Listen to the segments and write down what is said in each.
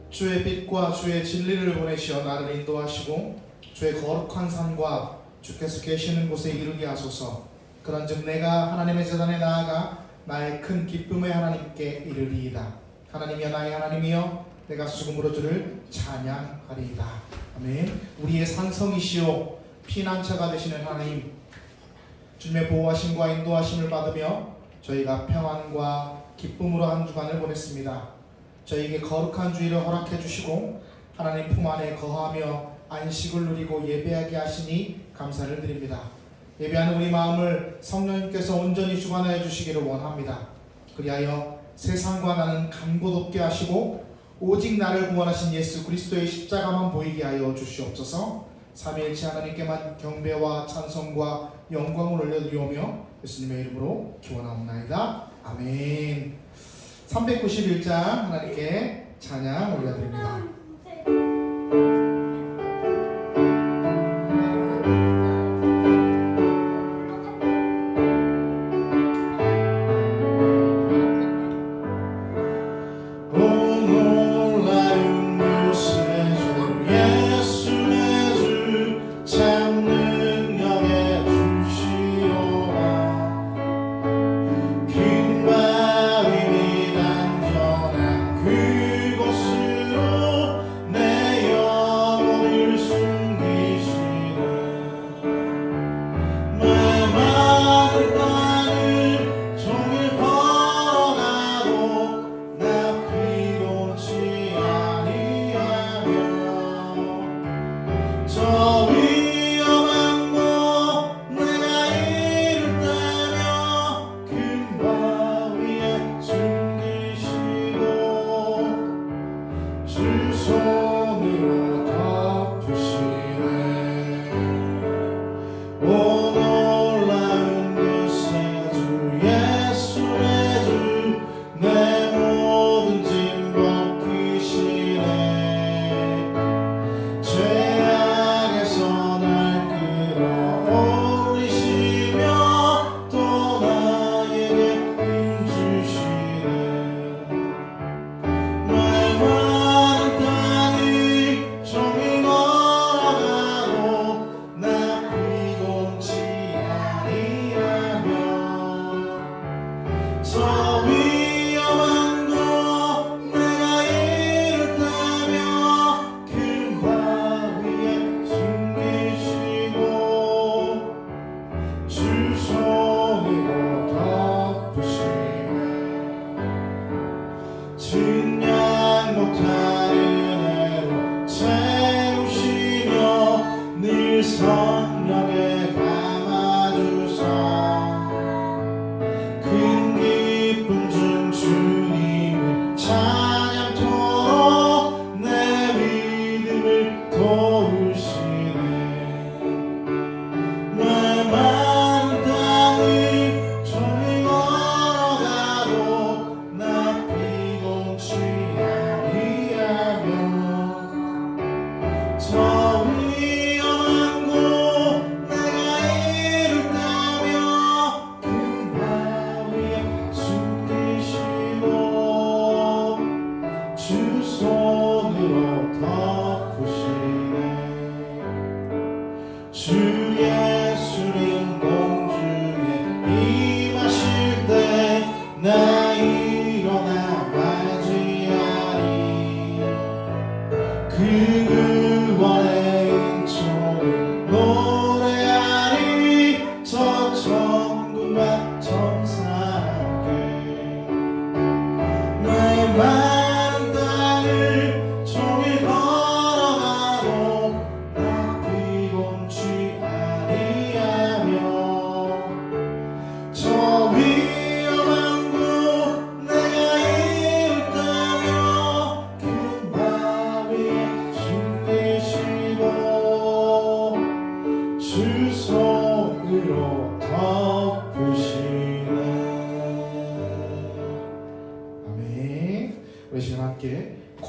주의 빛과 주의 진리를 보내시어 나를 인도하시고 주의 거룩한 산과 주께서 계시는 곳에 이르게 하소서. 그런즉 내가 하나님의 제단에 나아가 나의 큰 기쁨의 하나님께 이르리이다. 하나님이여 나의 하나님이여 내가 수금으로 주를 찬양하리이다. 아멘. 우리의 산성이시오 피난처가 되시는 하나님, 주님의 보호하심과 인도하심을 받으며 저희가 평안과 기쁨으로 한 주간을 보냈습니다. 저희에게 거룩한 주일을 허락해 주시고 하나님 품 안에 거하며 안식을 누리고 예배하게 하시니 감사를 드립니다. 예배하는 우리 마음을 성령님께서 온전히 주관하여 주시기를 원합니다. 그리하여 세상과 나는 간곳 없게 하시고 오직 나를 구원하신 예수 그리스도의 십자가만 보이게 하여 주시옵소서. 삼위일체 하나님께만 경배와 찬송과 영광을 올려드리오며 예수님의 이름으로 기원하옵나이다. 아멘. 391장 하나님께 찬양 올려드립니다.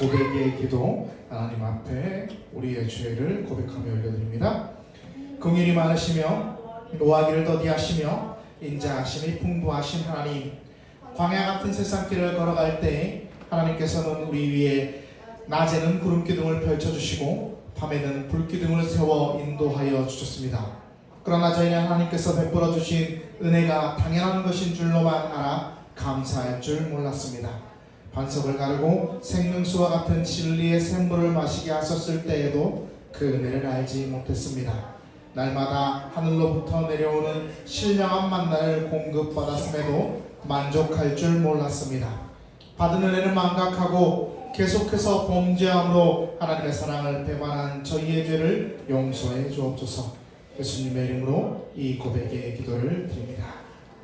고백의 기도 하나님 앞에 우리의 죄를 고백하며 올려드립니다. 긍휼이 많으시며 노하기를 더디하시며 인자하심이 풍부하신 하나님, 광야 같은 세상길을 걸어갈 때 하나님께서는 우리 위에 낮에는 구름기둥을 펼쳐주시고 밤에는 불기둥을 세워 인도하여 주셨습니다. 그러나 저희는 하나님께서 베풀어 주신 은혜가 당연한 것인 줄로만 알아 감사할 줄 몰랐습니다. 반석을 가르고 생명수와 같은 진리의 샘물을 마시게 하셨을 때에도 그 은혜를 알지 못했습니다. 날마다 하늘로부터 내려오는 신령한 만나를 공급받았음에도 만족할 줄 몰랐습니다. 받은 은혜는 망각하고 계속해서 범죄함으로 하나님의 사랑을 배반한 저희의 죄를 용서해 주옵소서. 예수님의 이름으로 이 고백의 기도를 드립니다.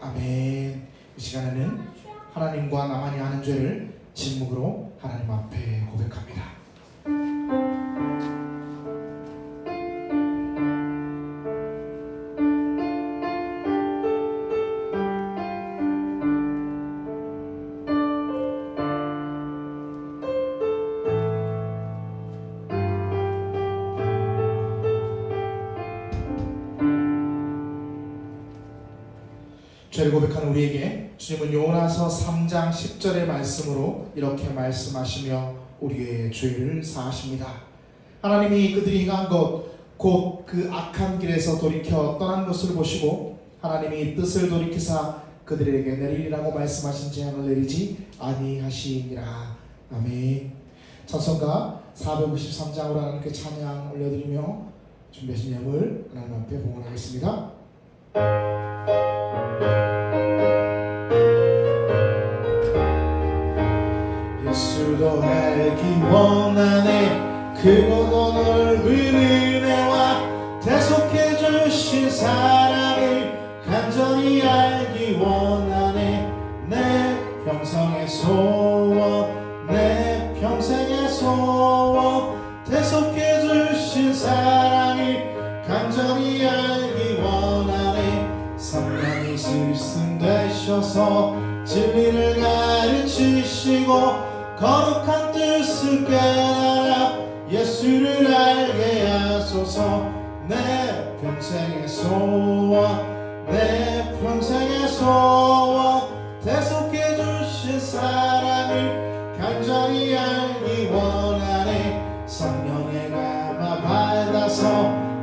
아멘. 이 시간에는 하나님과 나만이 아는 죄를 침묵으로 하나님 앞에 고백합니다. 죄를 고백하는 우리에게 주님은 요나서 3장 10절의 말씀으로 이렇게 말씀하시며 우리의 죄를 사하십니다. 하나님이 그들이 행한 것 곧 그 악한 길에서 돌이켜 떠난 것을 보시고 하나님이 뜻을 돌이키사 그들에게 내리리라고 말씀하신 재앙을 내리지 아니하시니라. 아멘. 찬송가 453장으로 하나님께 찬양 올려드리며 준비하신 예물 하나님 앞에 봉헌하겠습니다. 예수도 알기 원하네. 크고도 넓은 은혜와 대속해 주신 사랑을 간절히 알기 원하네. 내 평생의 소원, 내 평생의 소원, 대속해 주신 사랑을 간절히 알기 원하네. 성령이 스승되셔서 진리를 가르치시고 거룩한 뜻을 깨달아 예수를 알게 하소서. 내 평생의 소원, 내 평생의 소원, 대속해 주신 사랑을 간절히 알기 원하네. 성령의 감화 받아서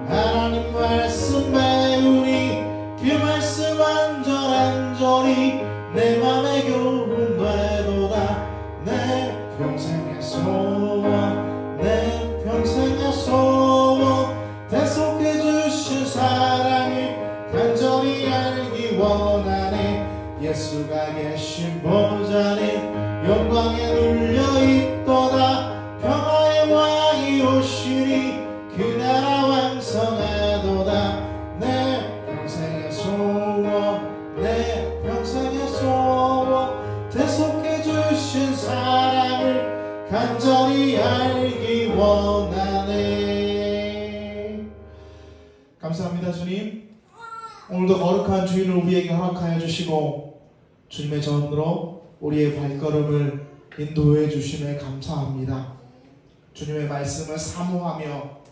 하나님 말씀 배우니 그 말씀 안전히 내 맘에 교훈 되도다. 내 평생의 소원, 내 평생의 소원, 대속해 주신 사랑을 간절히 알기 원하네. 예수가 계신 보좌는 영광에 눌려있도다. 평화의 왕이 오시니 그 나라 왕성하도다. 내 평생의 소원, 내 평생의 소원, 대속해 주신 사랑을 간절히 알기 원하네. 감사합니다. 주님, 오늘도 거룩한 주인을 우리에게 허락하여 주시고 주님의 전으로 우리의 발걸음을 인도해 주심에 감사합니다. 주님의 말씀을 사모하며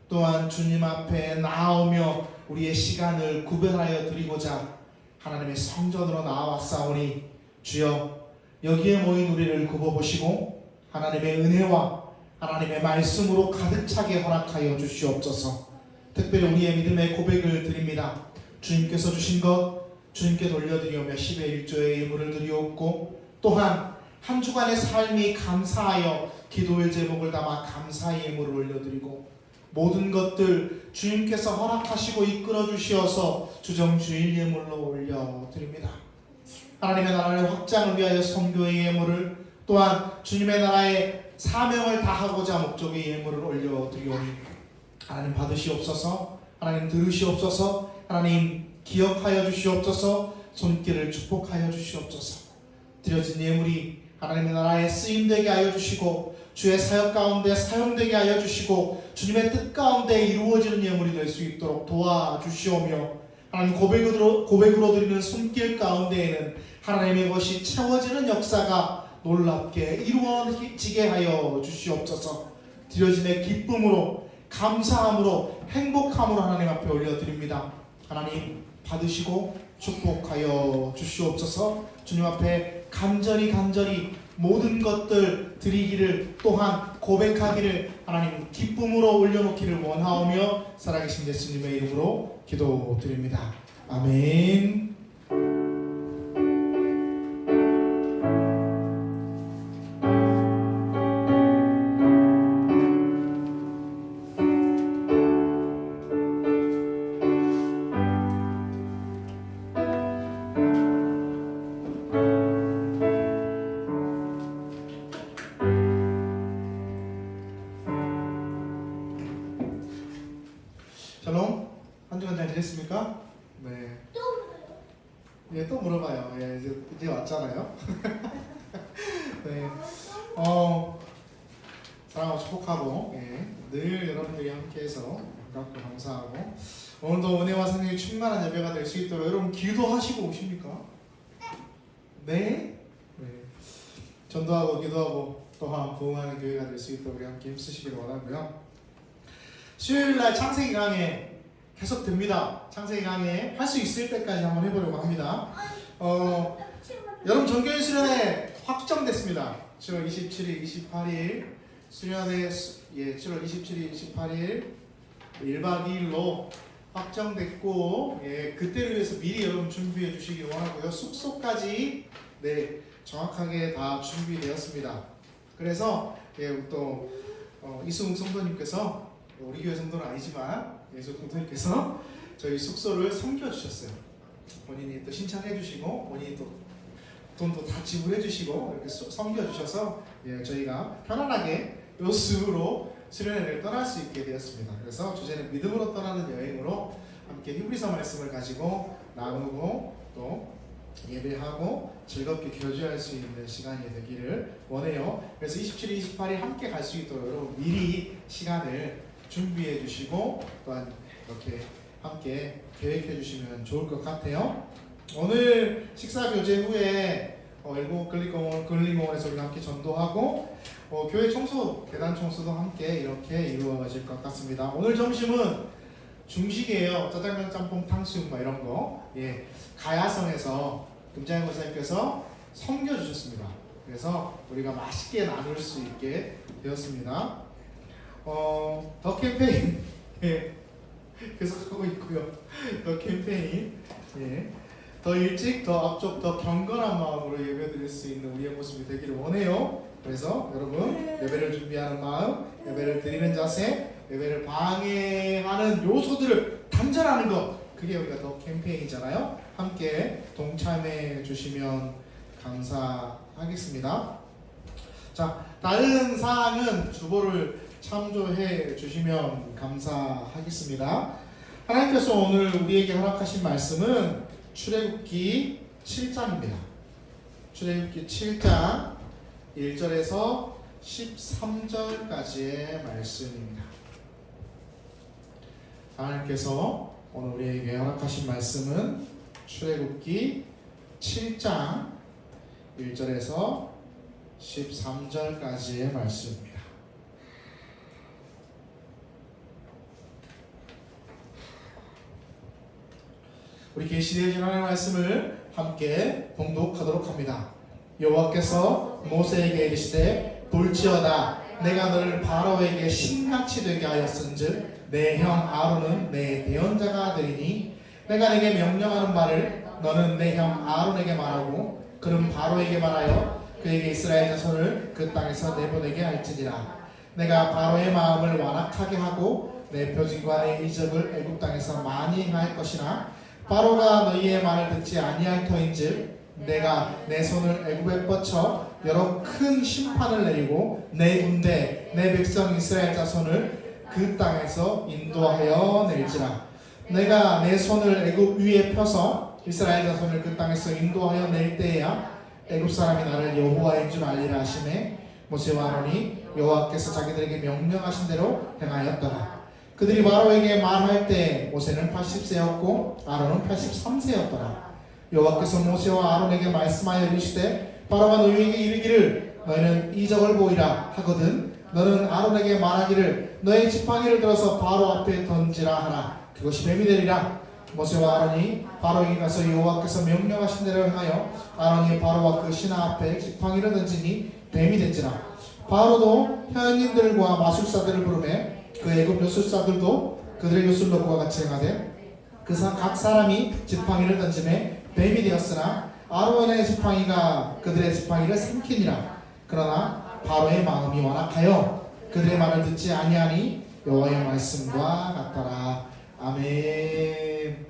또한 주님 앞에 나아오며 우리의 시간을 구별하여 드리고자 하나님의 성전으로 나아왔사오니 주여, 여기에 모인 우리를 굽어보시고 하나님의 은혜와 하나님의 말씀으로 가득 차게 허락하여 주시옵소서. 특별히 우리의 믿음의 고백을 드립니다. 주님께서 주신 것 주님께 돌려드리오며 10의 1조의 예물을 드리옵고 또한 한 주간의 삶이 감사하여 기도의 제목을 담아 감사의 예물을 올려드리고 모든 것들 주님께서 허락하시고 이끌어 주시어서 주정주일 예물로 올려드립니다. 하나님의 나라의 확장을 위하여 선교의 예물을 또한 주님의 나라의 사명을 다하고자 목적의 예물을 올려드리오니 하나님 받으시옵소서. 하나님 들으시옵소서. 하나님 기억하여 주시옵소서. 손길을 축복하여 주시옵소서. 드려진 예물이 하나님의 나라에 쓰임되게 하여 주시고 주의 사역 가운데 사용되게 하여 주시고 주님의 뜻 가운데 이루어지는 예물이 될 수 있도록 도와주시오며 하나님 고백으로 드리는 손길 가운데에는 하나님의 것이 채워지는 역사가 놀랍게 이루어지게 하여 주시옵소서. 드려짐의 기쁨으로 감사함으로 행복함으로 하나님 앞에 올려드립니다. 하나님 받으시고 축복하여 주시옵소서. 주님 앞에 간절히 모든 것들 드리기를 또한 고백하기를 하나님 기쁨으로 올려놓기를 원하오며 살아계신 예수님의 이름으로 기도드립니다. 아멘. 샬롬, 한 주간 잘 지냈습니까? 네. 예, 또 물어봐요. 예, 이제 왔잖아요. 네. 사랑하고 축복하고, 예, 늘 여러분들이 함께해서 반갑고 감사하고, 오늘도 은혜와 성령이 충만한 예배가 될 수 있도록 여러분 기도하시고 오십니까? 네. 네. 전도하고 기도하고 또한 부흥하는 교회가 될 수 있도록 우리 함께 힘쓰시기를 원하고요. 수요일날 창세기 강해 계속 됩니다. 창세기 강해 할 수 있을 때까지 한번 해보려고 합니다. 여러분 전교인 수련회 확정됐습니다. 7월 27일, 28일 수련회 7월 27일, 28일 1박 2일로 확정됐고, 예, 그때를 위해서 미리 여러분 준비해 주시기 원하고요. 숙소까지 네 정확하게 다 준비되었습니다. 그래서 예, 또 이수웅 성도님께서 우리 교회 성도는 아니지만 예수 성도님께서 저희 숙소를 섬겨주셨어요. 본인이 또 신청해 주시고 본인이 또 돈도 다 지불해 주시고 이렇게 섬겨주셔서 예, 저희가 편안하게 요수로 수련회를 떠날 수 있게 되었습니다. 그래서 주제는 믿음으로 떠나는 여행으로 함께 히브리서 말씀을 가지고 나누고 또 예배하고 즐겁게 교제할 수 있는 시간이 되기를 원해요. 그래서 27일, 28일 함께 갈 수 있도록 여러분 미리 시간을 준비해 주시고 또한 이렇게 함께 계획해 주시면 좋을 것 같아요. 오늘 식사 교제 후에 일곱 근린공원에서 우리가 함께 전도하고 교회 청소, 계단 청소도 함께 이렇게 이루어질 것 같습니다. 오늘 점심은 중식이에요. 짜장면, 짬뽕, 탕수육 뭐 이런 거. 예, 가야성에서 금장현 권사님께서 섬겨주셨습니다. 그래서 우리가 맛있게 나눌 수 있게 되었습니다. 더 캠페인 예, 계속 하고 있고요. 더 캠페인 예, 더 일찍, 더 앞쪽, 더 경건한 마음으로 예배드릴 수 있는 우리의 모습이 되기를 원해요. 그래서 여러분 예배를 준비하는 마음, 예배를 드리는 자세, 예배를 방해하는 요소들을 단절하는 것, 그게 우리가 더 캠페인이잖아요. 함께 동참해 주시면 감사하겠습니다. 자, 다른 사항은 주보를 참조해 주시면 감사하겠습니다. 하나님께서 오늘 우리에게 허락하신 말씀은 출애굽기 7장입니다. 출애굽기 7장 1절에서 13절까지의 말씀입니다. 하나님께서 오늘 우리에게 허락하신 말씀은 출애굽기 7장 1절에서 13절까지의 말씀입니다. 우리 계시되어진 하나님의 말씀을 함께 봉독하도록 합니다. 여호와께서 모세에게 이르시되 볼지어다 내가 너를 바로에게 신같이 되게 하였은즉 내 형 아론은 내 대언자가 되리니 내가 네게 명령하는 말을 너는 내 형 아론에게 말하고 그는 바로에게 말하여 그에게 이스라엘 자손을 그 땅에서 내보내게 할지니라. 내가 바로의 마음을 완악하게 하고 내 표징과 내 이적을 애굽 땅에서 많이 행할 것이나 바로가 너희의 말을 듣지 아니할 터인즉 내가 내 손을 애굽에 뻗쳐 여러 큰 심판을 내리고 내 군대 내 백성 이스라엘 자손을 그 땅에서 인도하여 낼지라. 내가 내 손을 애굽 위에 펴서 이스라엘 자손을 그 땅에서 인도하여 낼 때에야 애굽 사람이 나를 여호와인 줄 알리라 하시매 모세와 아론이 여호와께서 자기들에게 명령하신 대로 행하였더라. 그들이 바로에게 말할 때 모세는 80세였고 아론은 83세였더라. 여호와께서 모세와 아론에게 말씀하여 이르시되 바로가 너희에게 이르기를 너희는 이적을 보이라 하거든 너는 아론에게 말하기를 너의 지팡이를 들어서 바로 앞에 던지라 하라. 그것이 뱀이 되리라. 모세와 아론이 바로에게 가서 여호와께서 명령하신 대로 행하여 아론이 바로와 그 신하 앞에 지팡이를 던지니 뱀이 된지라. 바로도 현인들과 마술사들을 부르매 그 애굽 요술사들도 그들의 요술로 그와 같이 행하되 각 사람이 지팡이를 던지매 뱀이 되었으나 아론의 지팡이가 그들의 지팡이를 삼키니라. 그러나 바로의 마음이 완악하여 그들의 말을 듣지 아니하니 여호와의 말씀과 같더라. 아멘.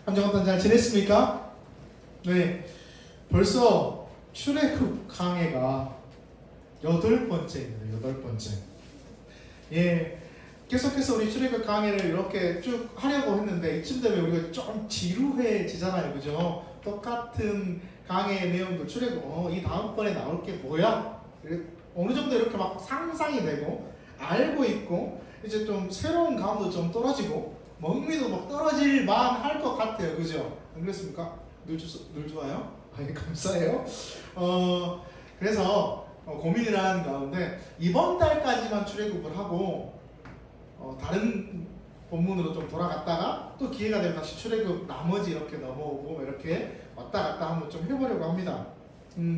함정합단 잘 지냈습니까? 네, 벌써 출애굽 강해가 8번째입니다. 8번째. 예, 계속해서 우리 출애굽 강해를 이렇게 쭉 하려고 했는데 이쯤 되면 우리가 좀 지루해지잖아요, 그죠? 똑같은 강해의 내용도 출애굽, 이 다음번에 나올 게 뭐야? 어느 정도 이렇게 막 상상이 되고 알고 있고 이제 좀 새로운 감도 좀 떨어지고 먹미도 막 떨어질 만 할 것 같아요, 그죠? 안 그렇습니까? 늘 좋아요? 아니, 감사해요. 그래서 고민을 하는 가운데 이번 달까지만 출애굽을 하고 다른 본문으로 좀 돌아갔다가 또 기회가 되면 다시 출애굽 나머지 이렇게 넘어오고 이렇게 왔다 갔다 한번 좀 해보려고 합니다.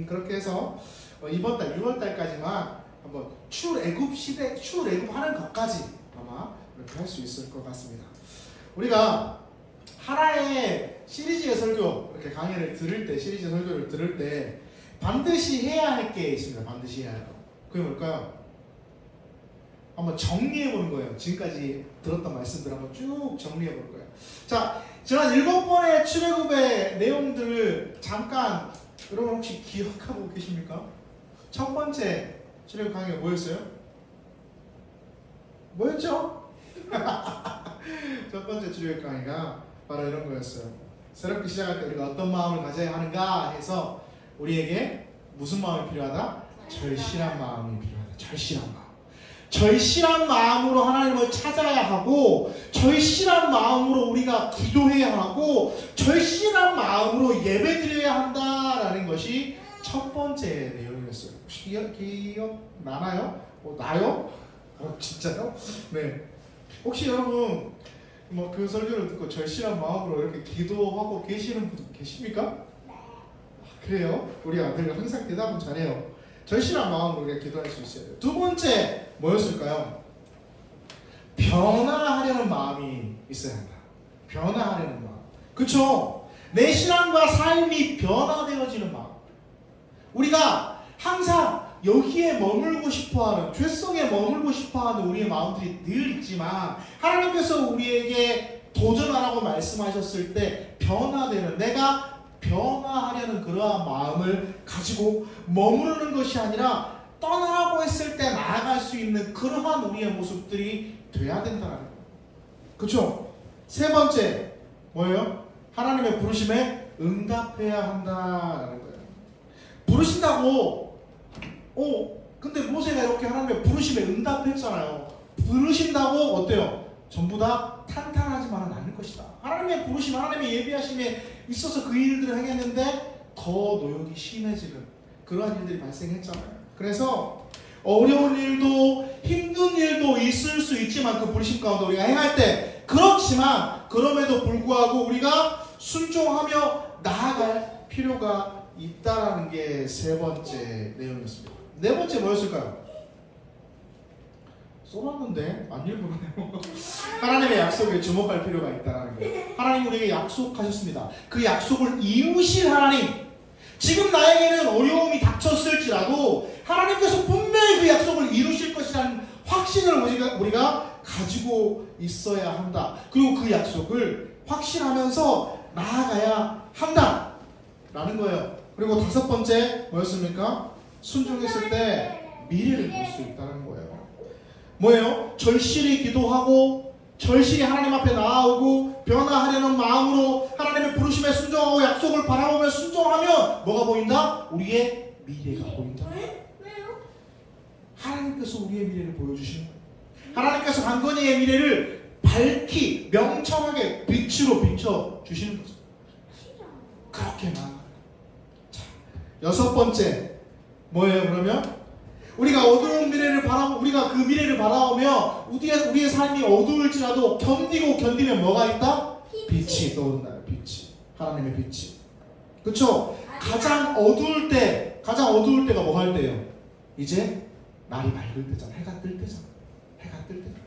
그렇게 해서 이번 달 6월 달까지만 한번 출애굽하는 것까지 아마 이렇게 할 수 있을 것 같습니다. 우리가 하나의 시리즈의 설교 이렇게 강의를 들을 때 시리즈 설교를 들을 때 반드시 해야 할 게 있습니다. 반드시 해야 할 거. 그게 뭘까요? 한번 정리해 보는 거예요. 지금까지 들었던 말씀들 한번 쭉 정리해 볼 거예요. 자, 지난 7번의 출애굽의 내용들을 잠깐 여러분 혹시 기억하고 계십니까? 첫 번째 출애굽 강의가 뭐였어요? 뭐였죠? 첫 번째 출애굽 강의가 바로 이런 거였어요. 새롭게 시작할 때 우리가 어떤 마음을 가져야 하는가 해서 우리에게 무슨 마음이 필요하다? 절실한 마음이 필요하다. 절실한 마음. 절실한 마음으로 하나님을 찾아야 하고 절실한 마음으로 우리가 기도해야 하고 절실한 마음으로 예배드려야 한다라는 것이 첫 번째 내용이었어요. 혹시 기억 나나요? 나요? 진짜요? 네. 혹시 여러분 뭐 그 설교를 듣고 절실한 마음으로 이렇게 기도하고 계시는 분 계십니까? 그래요? 우리 아들 항상 대답은 잘해요. 절실한 마음으로 우리가 기도할 수 있어요. 두 번째 뭐였을까요? 변화하려는 마음이 있어야 한다. 변화하려는 마음. 그쵸? 내 신앙과 삶이 변화되어지는 마음. 우리가 항상 여기에 머물고 싶어하는, 죄성에 머물고 싶어하는 우리의 마음들이 늘 있지만 하나님께서 우리에게 도전하라고 말씀하셨을 때 변화되는, 내가 변화하려는 그러한 마음을 가지고 머무르는 것이 아니라 떠나라고 했을 때 나아갈 수 있는 그러한 우리의 모습들이 돼야 된다는 거예요. 그렇죠? 세 번째 뭐예요? 하나님의 부르심에 응답해야 한다는 거예요. 부르신다고 근데 모세가 이렇게 하나님의 부르심에 응답했잖아요. 부르신다고 어때요? 전부 다 탄탄하지만은 않을 것이다. 하나님의 부르심, 하나님의 예비하심에 있어서 그 일들을 행했는데 더 노역이 심해지는 그러한 일들이 발생했잖아요. 그래서 어려운 일도 힘든 일도 있을 수 있지만 그 부르심 가운데 우리가 행할 때, 그렇지만 그럼에도 불구하고 우리가 순종하며 나아갈 필요가 있다라는 게 세 번째 내용이었습니다. 네 번째 뭐였을까요? 쏘았는데 안 읽어보네요. 하나님의 약속에 주목할 필요가 있다는 거예요. 하나님 우리에게 약속하셨습니다. 그 약속을 이루실 하나님. 지금 나에게는 어려움이 닥쳤을지라도 하나님께서 분명히 그 약속을 이루실 것이라는 확신을 우리가 가지고 있어야 한다. 그리고 그 약속을 확신하면서 나아가야 한다 라는 거예요. 그리고 다섯 번째 뭐였습니까? 순종했을 때 미래를 볼 수 있다는 거예요. 뭐예요? 절실히 기도하고 절실히 하나님 앞에 나아오고 변화하려는 마음으로 하나님의 부르심에 순종하고 약속을 바라보며 순종하면 뭐가 보인다? 우리의 미래가 보인다. 왜요? 하나님께서 우리의 미래를 보여주시는 거예요. 하나님께서 강건이의 미래를 밝히 명철하게 빛으로 비춰주시는 거죠. 그렇게 나아가요. 자, 여섯 번째 뭐예요? 그러면 우리가 어두운 미래를 바라보, 우리가 그 미래를 바라보며 우리의 삶이 어두울지라도 견디면 뭐가 있다? 빛이 떠오른다. 빛이. 하나님의 빛이. 그렇죠? 가장 어두울 때가 뭐 할 때예요? 이제 날이 밝을 때잖아. 해가 뜰 때잖아. 해가 뜰 때잖아.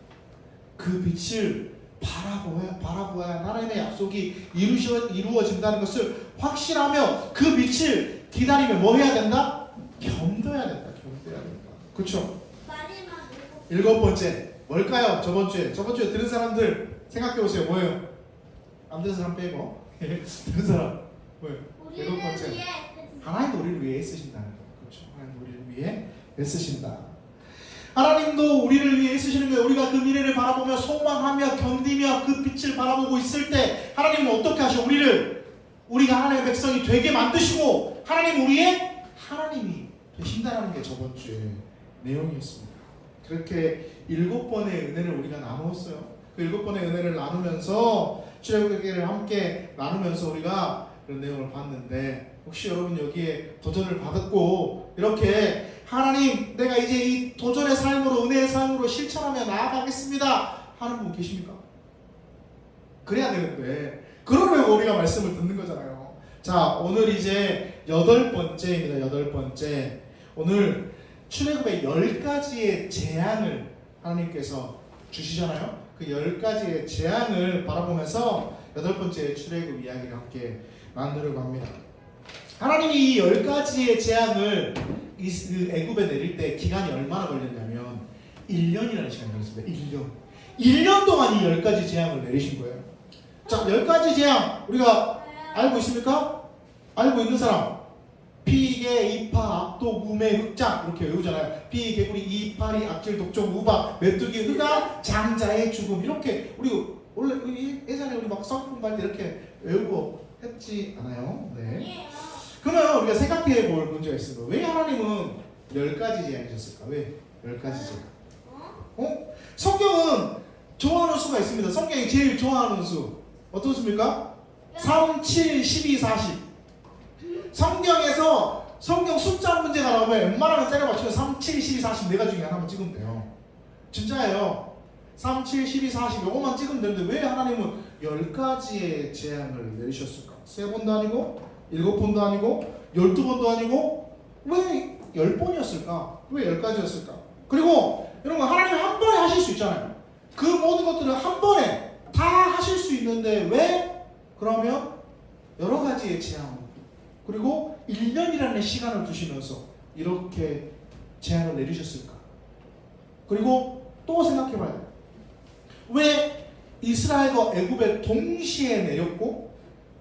그 빛을 바라보아야 하나님의 약속이 이루어진다는 것을 확신하며 그 빛을 기다리며 뭐 해야 된다? 견뎌야 된다. 그렇죠? 일곱 번째 뭘까요? 저번 주에 들은 사람들 생각해 보세요. 뭐예요? 안 들은 사람 빼고 들은 사람 뭐예요? 일곱 번째 하나님도 우리를 위해 애쓰신다는 거. 그렇죠? 하나님도 우리를 위해 애쓰신다. 하나님도 우리를 위해 애쓰시는 거예요. 우리가 그 미래를 바라보며 소망하며 견디며 그 빛을 바라보고 있을 때 하나님은 어떻게 하셔? 우리가 하나님의 백성이 되게 만드시고 하나님 우리의 하나님이 되신다는 게 저번 주에 내용이었습니다. 그렇게 7번의 은혜를 우리가 나누었어요. 그 7번의 은혜를 나누면서 출애굽기를 함께 나누면서 우리가 그런 내용을 봤는데 혹시 여러분 여기에 도전을 받았고 이렇게 하나님 내가 이제 이 도전의 삶으로 은혜의 삶으로 실천하며 나아가겠습니다 하는 분 계십니까? 그래야 되는데 그러려고 우리가 말씀을 듣는 거잖아요. 자, 오늘 이제 8번째입니다. 8번째. 오늘 출애굽의 10가지의 재앙을 하나님께서 주시잖아요. 그 10가지의 재앙을 바라보면서 8번째 출애굽 이야기를 함께 나누려고 합니다. 하나님이 이 10가지의 재앙을 애굽에 내릴 때 기간이 얼마나 걸렸냐면 1년이라는 시간이 걸렸습니다. 1년 동안 이 10가지 재앙을 내리신 거예요. 자, 10가지 재앙 우리가 알고 있습니까? 알고 있는 사람. 피개, 이파, 악독, 우매, 흑장 이렇게 외우잖아요. 피, 개구리, 이파리, 악질, 독종, 우박, 메뚜기, 흑암, 장자의 죽음 이렇게 우리 원래 예전에 우리 막 성경 공부할 때 이렇게 외우고 했지 않아요? 네. 그러면 우리가 생각해 볼 문제가 있습니다. 왜 하나님은 10가지 재앙이셨을까? 왜 10가지 재앙? 성경은 좋아하는 수가 있습니다. 성경이 제일 좋아하는 수 어떤 수입니까? 3, 7, 12, 40. 성경에서 성경 숫자 문제가 나오면 웬만하면 때려 맞추면 3, 7, 12, 40 4가지 중에 하나만 찍으면 돼요. 진짜예요. 3, 7, 12, 40 요것만 찍으면 되는데 왜 하나님은 10가지의 재앙을 내리셨을까? 3번도 아니고 7번도 아니고 12번도 아니고 왜 10번이었을까? 왜 10가지였을까? 그리고 여러분 하나님 한 번에 하실 수 있잖아요. 그 모든 것들을 한 번에 다 하실 수 있는데 왜 그러면 여러 가지의 재앙 그리고 1년이라는 시간을 두시면서 이렇게 재앙을 내리셨을까? 그리고 또 생각해봐야 돼요. 왜 이스라엘과 애굽에 동시에 내렸고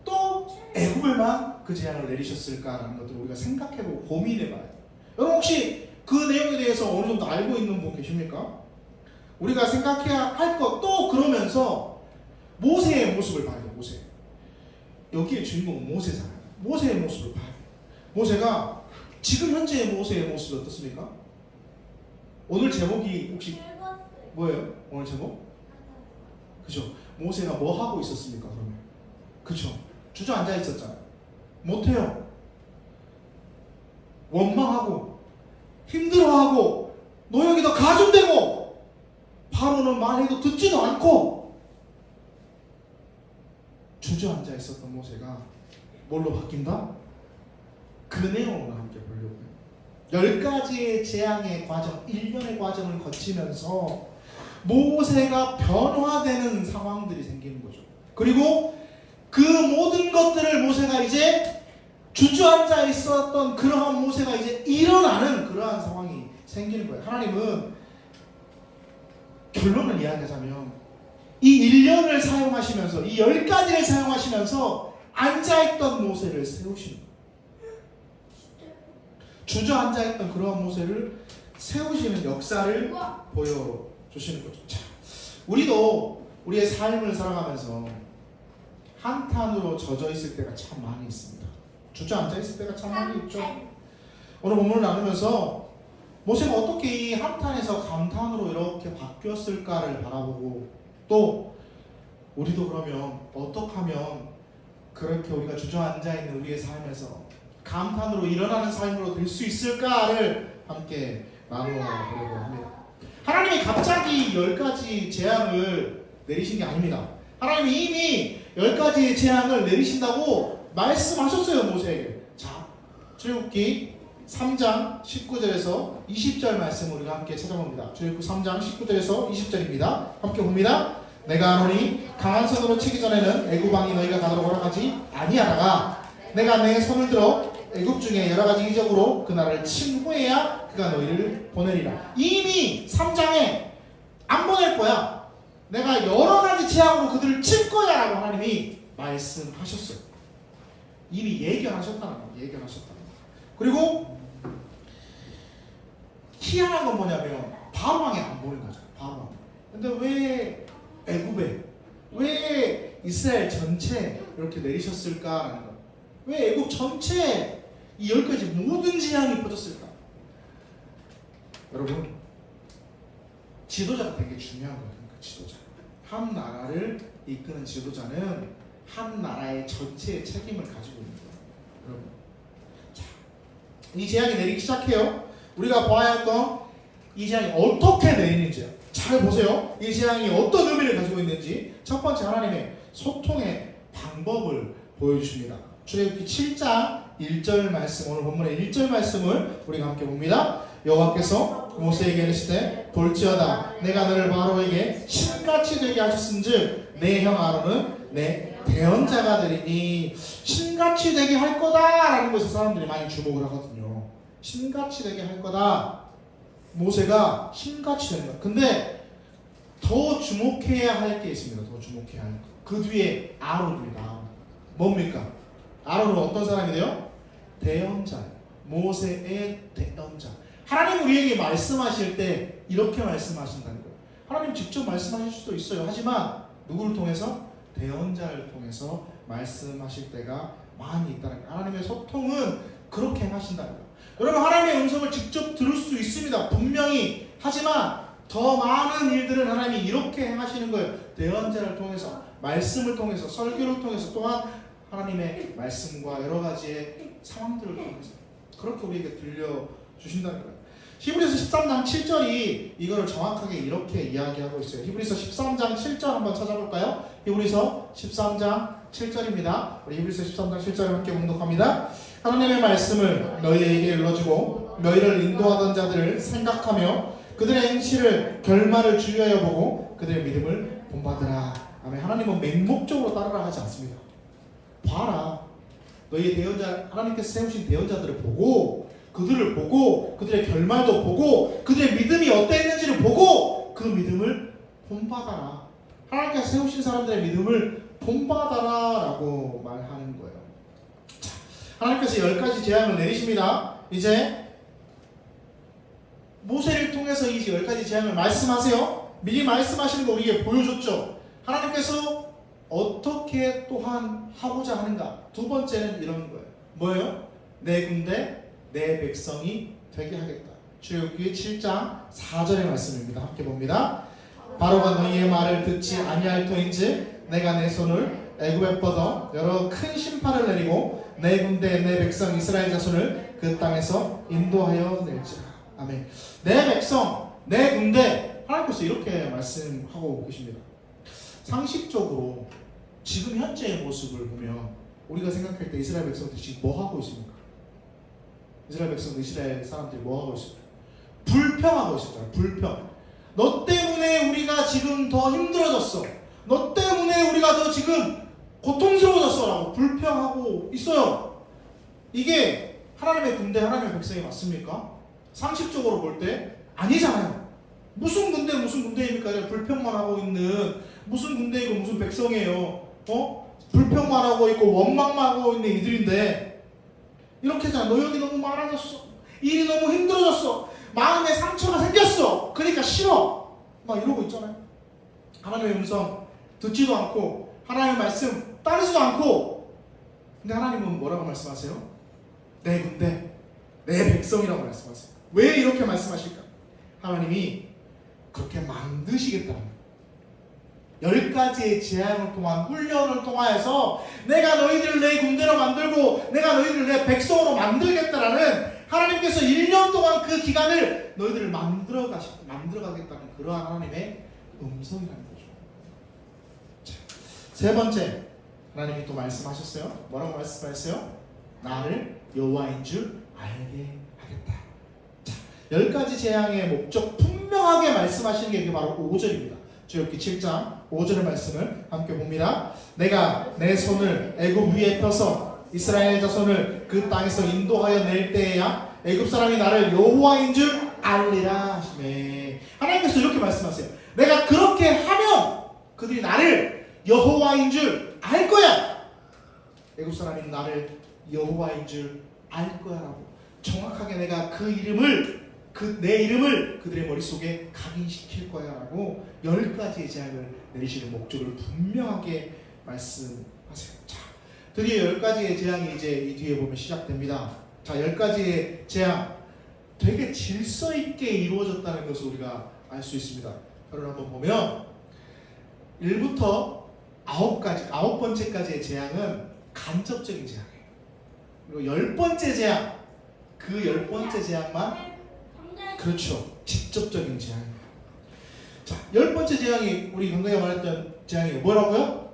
또 애굽에만 그 재앙을 내리셨을까라는 것들을 우리가 생각해보고 고민해봐야 돼요. 여러분 혹시 그 내용에 대해서 어느 정도 알고 있는 분 계십니까? 우리가 생각해야 할 것 또 그러면서 모세의 모습을 봐야 돼요. 모세. 여기에 주인공은 모세잖아요. 모세의 모습을 봐야 돼요. 모세가 지금 현재의 모세의 모습이 어떻습니까? 오늘 제목이 혹시 뭐예요? 오늘 제목? 그죠? 모세가 뭐 하고 있었습니까? 그러면 그죠? 주저앉아 있었잖아요. 못해요. 원망하고 힘들어하고 노역이 더 가중되고 바로는 말해도 듣지도 않고 주저앉아 있었던 모세가 뭘로 바뀐다? 그 내용을 함께 보려고 해요. 10가지의 재앙의 과정, 1년의 과정을 거치면서 모세가 변화되는 상황들이 생기는 거죠. 그리고 그 모든 것들을 모세가 이제 주저앉아 있었던 그러한 모세가 이제 일어나는 그러한 상황이 생기는 거예요. 하나님은 결론을 이야기하자면 이 1년을 사용하시면서 이 10가지를 사용하시면서 앉아있던 모세를 세우시는 거예요. 주저앉아있던 그러한 모세를 세우시는 역사를 보여주시는 거죠. 자, 우리도 우리의 삶을 살아가면서 한탄으로 젖어 있을 때가 참 많이 있습니다. 주저앉아 있을 때가 참 많이 있죠. 오늘 본문을 나누면서 모세가 어떻게 이 한탄에서 감탄으로 이렇게 바뀌었을까를 바라보고 또 우리도 그러면 어떻게 하면 그렇게 우리가 주저앉아 있는 우리의 삶에서 감탄으로 일어나는 삶으로 될 수 있을까를 함께 나누어 보려고 합니다. 하나님이 갑자기 10가지 재앙을 내리신 게 아닙니다. 하나님이 이미 10가지의 재앙을 내리신다고 말씀하셨어요, 모세에게. 자, 출애굽기 3장 19절에서 20절 말씀을 우리가 함께 찾아봅니다. 출애굽기 3장 19절에서 20절입니다. 함께 봅니다. 내가 너희 강한 손으로 치기 전에는 애굽 왕이 너희가 가도록 허락하지 아니하다가 내가 내 손을 들어 애굽 중에 여러 가지 이적으로 그 나라를 친 후에야 그가 너희를 보내리라. 이미 3장에 안 보낼 거야. 내가 여러 가지 재앙으로 그들을 칠 거야 라고 하나님이 말씀하셨어요. 이미 예견하셨다는 거예요. 예견하셨다는 거예요. 그리고 희한한 건 뭐냐면 바로 왕이 안 보낸 거죠. 바로 왕. 근데 왜 애굽에, 왜 이스라엘 전체에 이렇게 내리셨을까라는 거예요. 왜 애굽 전체에 이 10가지 모든 재앙이 퍼졌을까? 여러분, 지도자가 되게 중요한 거예요. 그러니까 지도자. 한 나라를 이끄는 지도자는 한 나라의 전체의 책임을 가지고 있는 거예요. 여러분, 자, 이 재앙이 내리기 시작해요. 우리가 봐야 할 건 이 재앙이 어떻게 내리는지요. 잘 보세요. 이 재앙이 어떤 의미를 가지고 있는지. 첫 번째, 하나님의 소통의 방법을 보여주십니다. 출애굽기 7장 1절 말씀, 오늘 본문의 1절 말씀을 우리가 함께 봅니다. 여호와께서 모세에게 이르시되 볼지어다 내가 너를 바로에게 신같이 되게 하셨은즉 내 형 아론은 내 대언자가 되리니. 신같이 되게 할 거다라는 것에 사람들이 많이 주목을 하거든요. 신같이 되게 할 거다. 모세가 신같이 되는 거야. 근데 더 주목해야 할 게 있습니다. 더 주목해야 할 거. 그 뒤에 아론입니다. 뭡니까? 아론은 어떤 사람이 돼요? 대언자예요. 모세의 대언자. 하나님 우리에게 말씀하실 때 이렇게 말씀하신다는 거예요. 하나님 직접 말씀하실 수도 있어요. 하지만 누구를 통해서? 대언자를 통해서 말씀하실 때가 많이 있다는 거예요. 하나님의 소통은 그렇게 하신다는 거예요. 여러분, 하나님의 음성을 직접 들을 수 있습니다. 분명히. 하지만 더 많은 일들은 하나님이 이렇게 행하시는 거예요. 대언자를 통해서, 말씀을 통해서, 설교를 통해서, 또한 하나님의 말씀과 여러 가지의 상황들을 통해서 그렇게 우리에게 들려주신다는 거예요. 히브리서 13장 7절이 이거를 정확하게 이렇게 이야기하고 있어요. 히브리서 13장 7절 한번 찾아볼까요? 히브리서 13장 7절입니다. 우리 히브리서 13장 7절을 함께 봉독합니다. 하나님의 말씀을 너희에게 일러주고 너희를 인도하던 자들을 생각하며 그들의 행실을 결말을 주의하여 보고 그들의 믿음을 본받으라. 아멘. 하나님은 맹목적으로 따르라 하지 않습니다. 봐라. 너희 대언자, 하나님께서 세우신 대언자들을 보고, 그들을 보고, 그들의 결말도 보고, 그들의 믿음이 어땠는지를 보고 그 믿음을 본받아라. 하나님께서 세우신 사람들의 믿음을 본받아라 라고 말하는 거예요. 자, 하나님께서 10가지 재앙을 내리십니다. 이제 모세를 통해서 이 10가지 재앙을 말씀하세요. 미리 말씀하시는 거 우리에게 보여줬죠. 하나님께서 어떻게 또한 하고자 하는가? 두 번째는 이런 거예요. 뭐예요? 내 군대, 내 백성이 되게 하겠다. 출애굽기 7장 4절의 말씀입니다. 함께 봅니다. 바로가 너희의 말을 듣지 아니할 터인즉 내가 내 손을 애굽에 뻗어 여러 큰 심판을 내리고 내 군대, 내 백성 이스라엘 자손을 그 땅에서 인도하여 낼지라. 아멘. 내 백성, 내 군대, 하나님께서 이렇게 말씀하고 계십니다. 상식적으로 지금 현재의 모습을 보면 우리가 생각할 때 이스라엘 백성들이 지금 뭐 하고 있습니까? 이스라엘 백성들, 이스라엘 사람들이 뭐 하고 있습니까? 불평하고 있었잖아요. 불평. 너 때문에 우리가 지금 더 힘들어졌어. 너 때문에 우리가 더 지금 고통스러워졌어 라고 불평하고 있어요. 이게 하나님의 군대, 하나님의 백성이 맞습니까? 상식적으로 볼 때 아니잖아요. 무슨 군대, 무슨 군대입니까? 불평만 하고 있는, 무슨 군대이고 무슨 백성이에요. 불평만 하고 있고 원망만 하고 있는 이들인데 이렇게 하잖아. 노역이 너무 많아졌어. 일이 너무 힘들어졌어. 마음에 상처가 생겼어. 그러니까 싫어. 막 이러고 있잖아요. 하나님의 음성 듣지도 않고 하나님의 말씀 따르지도 않고. 근데 하나님은 뭐라고 말씀하세요? 내 군대, 내 백성이라고 말씀하세요. 왜 이렇게 말씀하실까? 하나님이 그렇게 만드시겠다는 거예요. 10가지의 재앙을 통한 훈련을 통하여서 내가 너희들을 내 군대로 만들고 내가 너희들을 내 백성으로 만들겠다라는, 하나님께서 1년 동안 그 기간을 너희들을 만들어가겠다는 그러한 하나님의 음성이라는 거죠. 자, 세 번째, 하나님이 또 말씀하셨어요. 뭐라고 말씀하셨어요? 나를 여호와인 줄 알게 하겠다. 자, 10가지 재앙의 목적 분명하게 말씀하시는 게 바로 5절입니다. 출애굽기 7장 5절의 말씀을 함께 봅니다. 내가 내 손을 애굽 위에 펴서 이스라엘 자손을 그 땅에서 인도하여 낼 때에야 애굽 사람이 나를 여호와인 줄 알리라 하시네. 하나님께서 이렇게 말씀하세요. 내가 그렇게 하면 그들이 나를 여호와인 줄 알 거야. 애굽 사람이 나를 여호와인 줄 알 거야라고 정확하게 내가 그 이름을 내 이름을 그들의 머릿속에 각인시킬 거야라고 10가지의 재앙을 내리시는 목적을 분명하게 말씀하세요. 자, 드디어 10가지의 재앙이 이제 이 뒤에 보면 시작됩니다. 자, 10가지의 재앙 되게 질서 있게 이루어졌다는 것을 우리가 알 수 있습니다. 여러분 한번 보면 1부터 9번째까지의 재앙은 간접적인 재앙이에요. 그리고 10번째 재앙, 그 10번째 재앙만 그렇죠, 직접적인 재앙입니다. 자, 10번째 재앙이 우리 강가가 말했던 재앙이에요. 뭐라고요?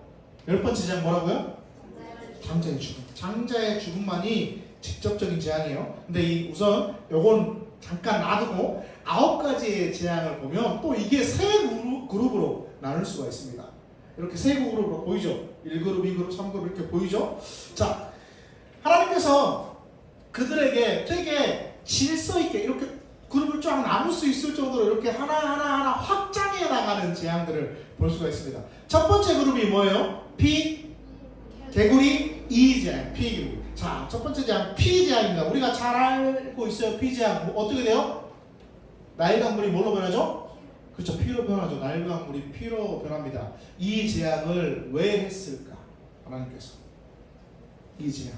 10번째 재앙 뭐라고요? 장자의 죽음. 장자의 죽음만이 직접적인 재앙이에요. 근데 우선 요건 잠깐 놔두고 9가지의 재앙을 보면 또 이게 세 그룹으로 나눌 수가 있습니다. 이렇게 세 그룹으로 보이죠? 1그룹, 2그룹, 3그룹 이렇게 보이죠? 자, 하나님께서 그들에게 되게 질서 있게 이렇게 그룹을 쫙 나눌 수 있을 정도로 이렇게 하나하나 확장해 나가는 재앙들을 볼 수가 있습니다. 첫 번째 그룹이 뭐예요? 개구리, 재앙, 개구리. 자, 첫 번째 재앙, 재앙입니다. 우리가 잘 알고 있어요. 재앙. 어떻게 돼요? 나일 강물이 뭘로 변하죠? 그렇죠. 피로 변하죠. 나일 강물이 피로 변합니다. 이 재앙을 왜 했을까? 하나님께서. 이 재앙.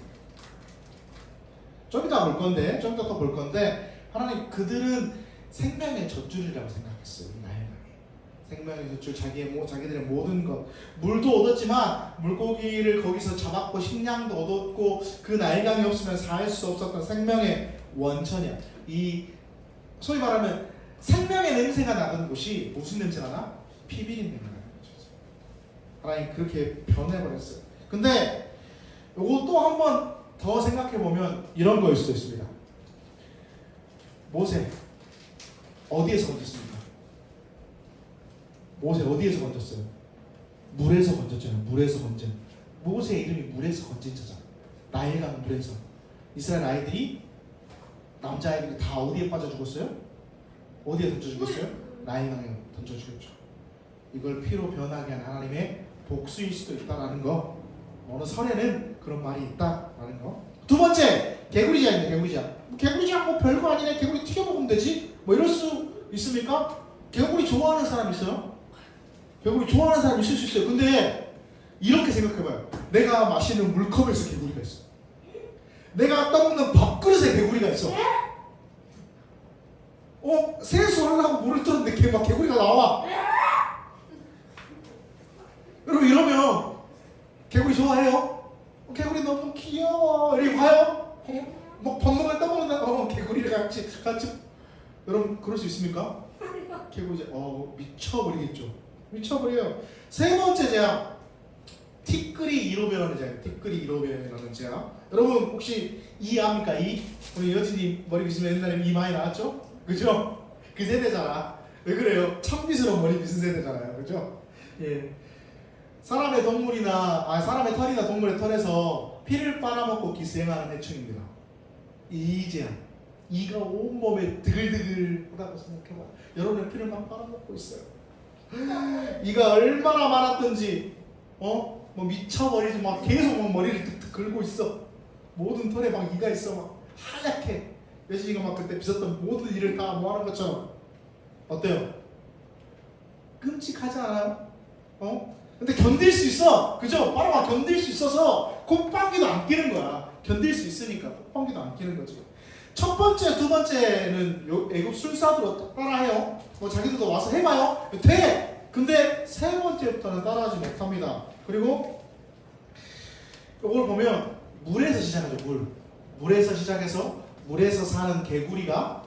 좀 이따 볼 건데, 좀 이따 또 볼 건데, 하나님 그들은 생명의 젖줄이라고 생각했어요. 생명의 젖줄, 자기들의 모든 것. 물도 얻었지만 물고기를 거기서 잡았고 식량도 얻었고 그 나일강이 없으면 살 수 없었던 생명의 원천이야. 이 소위 말하면 생명의 냄새가 나던 곳이 무슨 냄새가 나? 피비린 냄새가 나는 거죠. 하나님 그렇게 변해버렸어요. 근데 요것도 한번 더 생각해보면 이런 거일 수도 있습니다. 모세 어디에서 건졌습니까? 모세 어디에서 건졌어요? 물에서 건졌잖아요. 물에서 건진. 모세의 이름이 물에서 건진 자잖아. 나일강 물에서. 이스라엘 아이들이 남자아이들이 다 어디에 빠져 죽었어요? 어디에 던져 죽었어요? 나일강에 던져 죽였죠. 이걸 피로 변하게 한 하나님의 복수일 수도 있다라는 거. 어느 설에는 그런 말이 있다라는 거. 두 번째 개구리지아입니다. 개구리지아 뭐 별거 아니네. 개구리 튀겨 먹으면 되지. 뭐 이럴 수 있습니까? 개구리 좋아하는 사람 있어요? 개구리 좋아하는 사람 있을 수 있어요. 근데 이렇게 생각해봐요. 내가 마시는 물컵에서 개구리가 있어. 내가 떠먹는 밥그릇에 개구리가 있어. 세수하려고 물을 틀었는데 개구리가 나와. 여러분 이러면 개구리 좋아해요? 개구리 너무 귀여워. 이렇게 봐요? 뭐 밥 먹을 떠먹는다. 개구리를 같이 여러분 그럴 수 있습니까? 개구리 미쳐버리겠죠. 미쳐버려요. 세 번째 재앙, 티끌이 이로 변하는 재앙. 티끌이 이로 변하는 재앙. 여러분 혹시 이 압니까? 우리 여진이 머리 빗으면 옛날에 이 많이 나왔죠? 그죠? 그 세대잖아. 왜 그래요? 참빗으로 머리 빗은 세대잖아요. 그죠? 예. 사람의 털이나 동물의 털에서 피를 빨아먹고 기생하는 해충입니다. 이 재앙. 이가 온몸에 드글드글하다고 생각해봐. 여러분의 피를 막 빨아먹고 있어요. 이가 얼마나 많았던지 뭐 미쳐버리지 막 계속 막 머리를 득득 긁고 있어. 모든 털에 막 이가 있어. 막 하얗게 여진이가 막 그때 빗었던 모든 일을 다 모아놓은 것처럼. 어때요? 끔찍하지 않아요? 근데 견딜 수 있어. 그죠? 바로 막 견딜 수 있어서 콧방귀도 안 끼는 거야. 견딜 수 있으니까 콧방귀도 안 끼는 거지. 첫 번째, 두 번째는 애국 술사들로 따라해요. 자기들도 와서 해봐요. 돼! 근데 세 번째부터는 따라하지 못합니다. 그리고 이걸 보면 물에서 시작하죠. 물에서 시작해서 물에서 사는 개구리가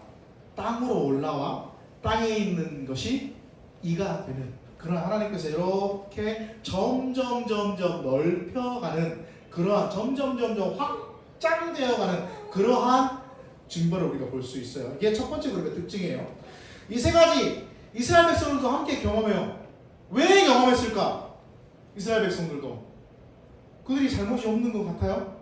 땅으로 올라와 땅에 있는 것이 이가 되는 그런 하나님께서 이렇게 점점 넓혀가는 그러한 점점 확장되어가는 그러한 증거를 우리가 볼 수 있어요. 이게 첫 번째 그룹의 특징이에요. 이 세 가지 이스라엘 백성들도 함께 경험해요. 왜 경험했을까? 이스라엘 백성들도 그들이 잘못이 없는 것 같아요?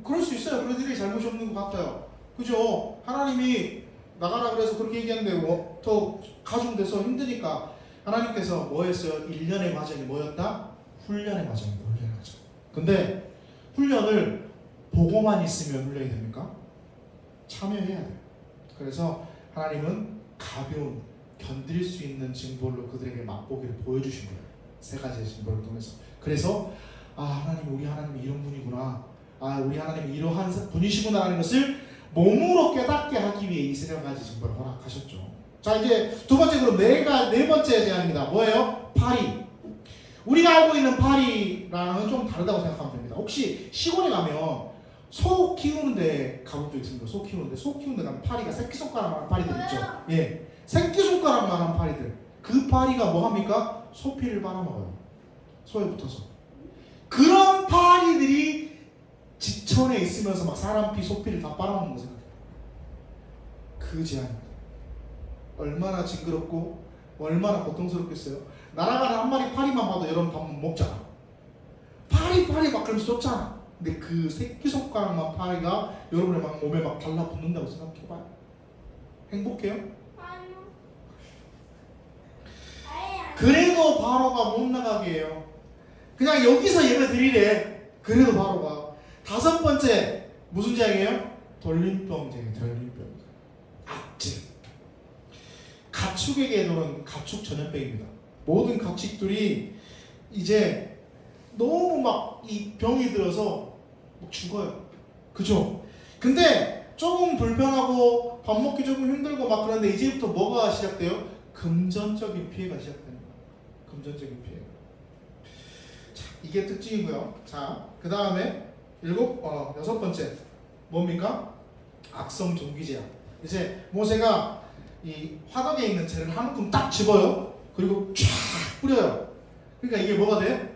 그럴 수 있어요. 그들이 잘못이 없는 것 같아요. 그죠? 하나님이 나가라 그래서 그렇게 얘기했는데 더 가중돼서 힘드니까 하나님께서 뭐 했어요? 1년의 과정이 뭐였다? 훈련의 과정입니다. 훈련의 과정. 근데 훈련을 보고만 있으면 훈련이 됩니까? 참여해야 돼요. 그래서 하나님은 가벼운 견딜 수 있는 징벌로 그들에게 맛보기를 보여주신 거예요. 세 가지의 징벌을 통해서. 그래서 하나님, 우리 하나님이 이런 분이구나. 우리 하나님이 이러한 분이시구나라는 것을 몸으로 깨닫게 하기 위해 이 세 가지 징벌을 허락하셨죠. 자, 이제 두 번째 그룹 네 번째 제안입니다. 뭐예요? 파리. 우리가 알고 있는 파리랑은 좀 다르다고 생각하면 됩니다. 혹시 시골에 가면 소 키우는데 가본 적 있습니까? 소 키우는데 가면 파리가 새끼손가락만한 파리들 있죠. 예, 새끼손가락만한 파리들. 그 파리가 뭐 합니까? 소피를 빨아먹어요. 소에 붙어서. 그런 파리들이 지천에 있으면서 막 사람 피, 소피를 다 빨아먹는 거 생각해요. 그 제안입니다. 얼마나 징그럽고 얼마나 고통스럽겠어요. 날아가는 한 마리 파리만 봐도 여러분 밥 먹잖아. 파리 막 그러면서 쫓잖아. 근데 그 새끼손가락만 파리가 여러분의 막 몸에 막 달라붙는다고 생각해봐요. 행복해요? 아니요. 그래도 바로가 못 나가게 해요. 그냥 여기서 예배 드리래. 그래도 바로가. 다섯 번째 무슨 재앙이에요? 돌림병쟁이. 악질. 가축에게 도는 가축 전염병입니다. 모든 가축들이 이제 너무 막 이 병이 들어서 죽어요. 그죠? 근데 조금 불편하고 밥 먹기 조금 힘들고 막 그런데 이제부터 뭐가 시작돼요? 금전적인 피해가 시작됩니다. 금전적인 피해가. 자, 이게 특징이고요. 자, 그 다음에 여섯 번째 뭡니까? 악성 종기제약. 이제 모세가 이 화덕에 있는 재를 한 움큼 딱 집어요. 그리고 쫙 뿌려요. 그러니까 이게 뭐가 돼?